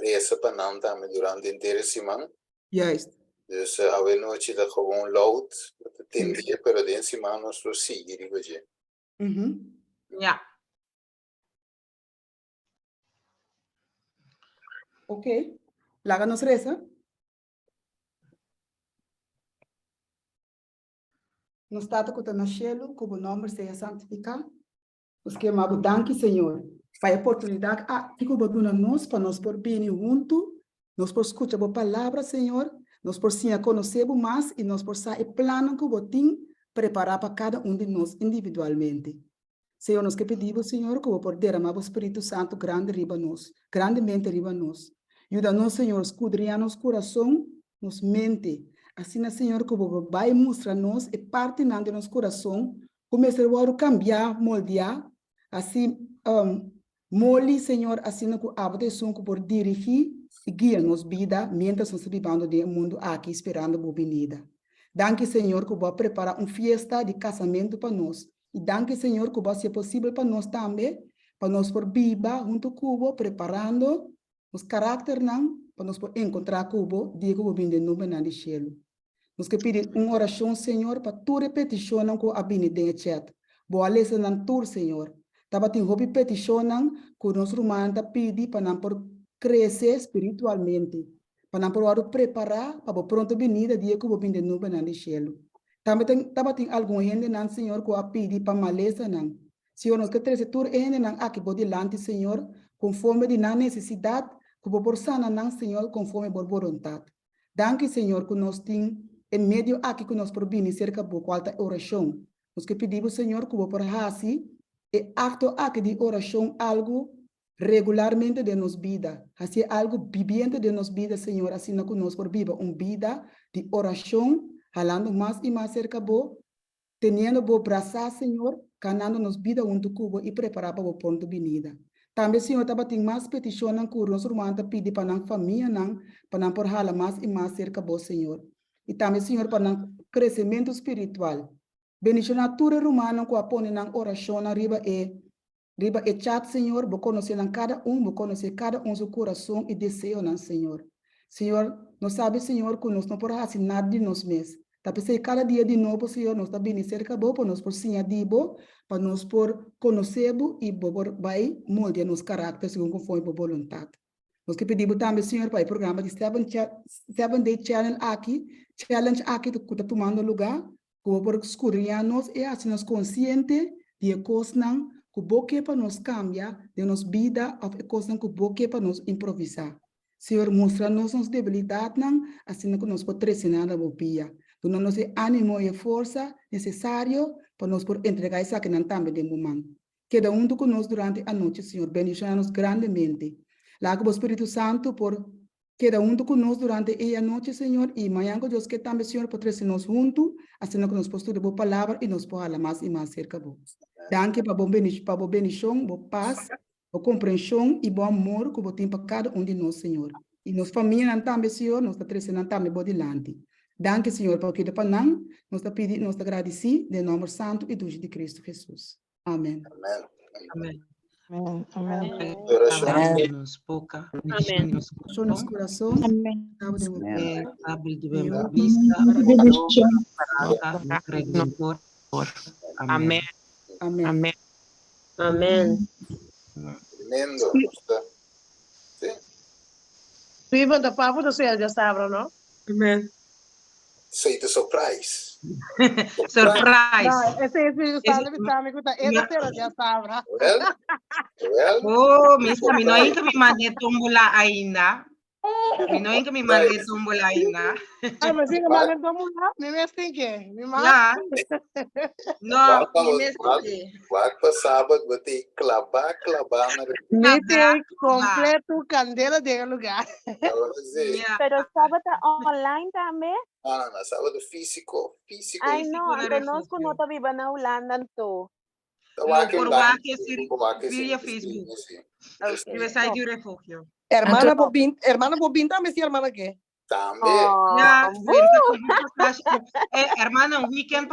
resa para não também durante inteira semana. Juist. Dus we noite dat gewoon loud, dat tindje, pero de semana nós lo seguir hoje. Ja. Ok. Laga nos reza. No stato que está no cielo, que o nome seja santificado. Nos queremos danke, Senhor, para a oportunidade que o Senhor nos para nós por bem junto, nós por escutar a palavra, Senhor, nós por sim conhecer mais e nós por saber o plano que o tem preparar para cada de nós individualmente. Senhor, nós que pedimos, Senhor, que o por derramar o Espírito Santo grande riba nós, grandemente riba nós. Ajuda-nos, Senhor, escudriar nosso coração, nos mente. Assim, Senhor, que o vai mostrar-nos e parte de nosso coração, começar a cambiar, moldear, assim, molde, Senhor, assim que a votação que por dirigir e guiar nos vida, mientras nós vivamos no mundo aqui, esperando a venida. Danke, Senhor, que vai preparar uma festa de casamento para nós. E danke, Senhor, que vai ser possível para nós também, para nós por viva junto com o preparando os caráter para nós por encontrar com o dia que o vem nome na cielo. Nós que pedir uma oração, Senhor, para tu repetição com a benedita chat. Boa lesa nan tur, Senhor. Tava tem hobby petição que nós romanta pedir para não por crescer espiritualmente, para não por preparar para pronto venida dia que o vem nome na cielo. Também tava tem algum gente nan, Senhor, que a pedir para malesa nan. Senhor, nós que treze tur gente nan aqui pode lante, Senhor, conforme de na necessidade, que por sana nan, Senhor, conforme por vontade. Danke, Senhor, que nós tem em meio aqui que nós por vir cerca de qualquer oração. Nós que pedimos, Senhor, que por assim e acto aqui de oração algo regularmente de nos vida, assim algo viviente de nos vida, Senhor, assim que nós por viva vida de oração, falando mais e mais cerca de tendo bo braçar, Senhor, canando nos vida junto com e preparar para o ponto de venida. Também, Senhor, tem mais petição que nós romanta pedir para a família, para não por hala mais e mais cerca de Senhor. E também, Senhor, para o crescimento espiritual. Bendição natura romana que apone na oração riba e chat, Senhor, vou conhecer vou conhecer cada seu coração e desejo, Senhor. Senhor, nós sabemos, Senhor, que nós não podemos fazer nada de nós mesmos. Tapi cada dia de novo, Senhor, nós está bem cerca bo, para nós por sim dibo, para nós por conhecer e por vai moldear nos caráter segundo conforme a vontade. Nós que pedimos também, Senhor, para o programa de 7 Day Challenge aqui que está tomando lugar, como por escuriar nós e assim nós consciente de coisas que boque para nos cambia de nos vida of coisa que boque para nos improvisar. Senhor, mostra-nos nossa debilidade, assim que nos pode treinar a bopia. Dona-nos ânimo e força necessário para nos por entregar isso que não também de momento. Cada um de nós durante a noite, Senhor, bendiga-nos grandemente. Lá o Espírito Santo por cada um de nós durante a noite, Senhor, e amanhã que Deus que também, Senhor, por trazer-nos juntos, assim que nos possa de boa palavra e nos possa falar mais e mais cerca de vós. Danke para boa bendição, boa paz, boa compreensão e bom amor que você tem para cada um de nós, Senhor. E nos família também, Senhor, nos está trazendo também por delante. Danke, Senhor, porque depois não, nos está pedindo, nos está agradecido, em nome santo e dulce de Cristo Jesus. Amém. Amém. Amém. Amém. Abre nos boca, Amém. nos Show nos corações. Amém. abre de bem vista, barata, redentor. Amém. Amém. Amém. Amém. Tremendo. Viva da papo do Senhor, já sabe, não? Amém. Say the surprise. Surprise. Não, esse Espírito Santo me está me conta, ele Senhor já sabe. Well, Oh, misa, minoin kami mande tumbola ainda. Minoin kami mande tumbola ainda. Ah, mas fica mais então lá, me mestre que, me Yeah. No, Wag pa sábado, bati clabar na Meeting completo, candela de lugar. Pero sábado online también. No, sábado físico. Ay, no, ando nos no está viva na Holanda to. Por Waki, via Facebook. Escreve site de refugio. Hermana Bobin también, sí, hermana qué. También. Ya, hermana, un weekend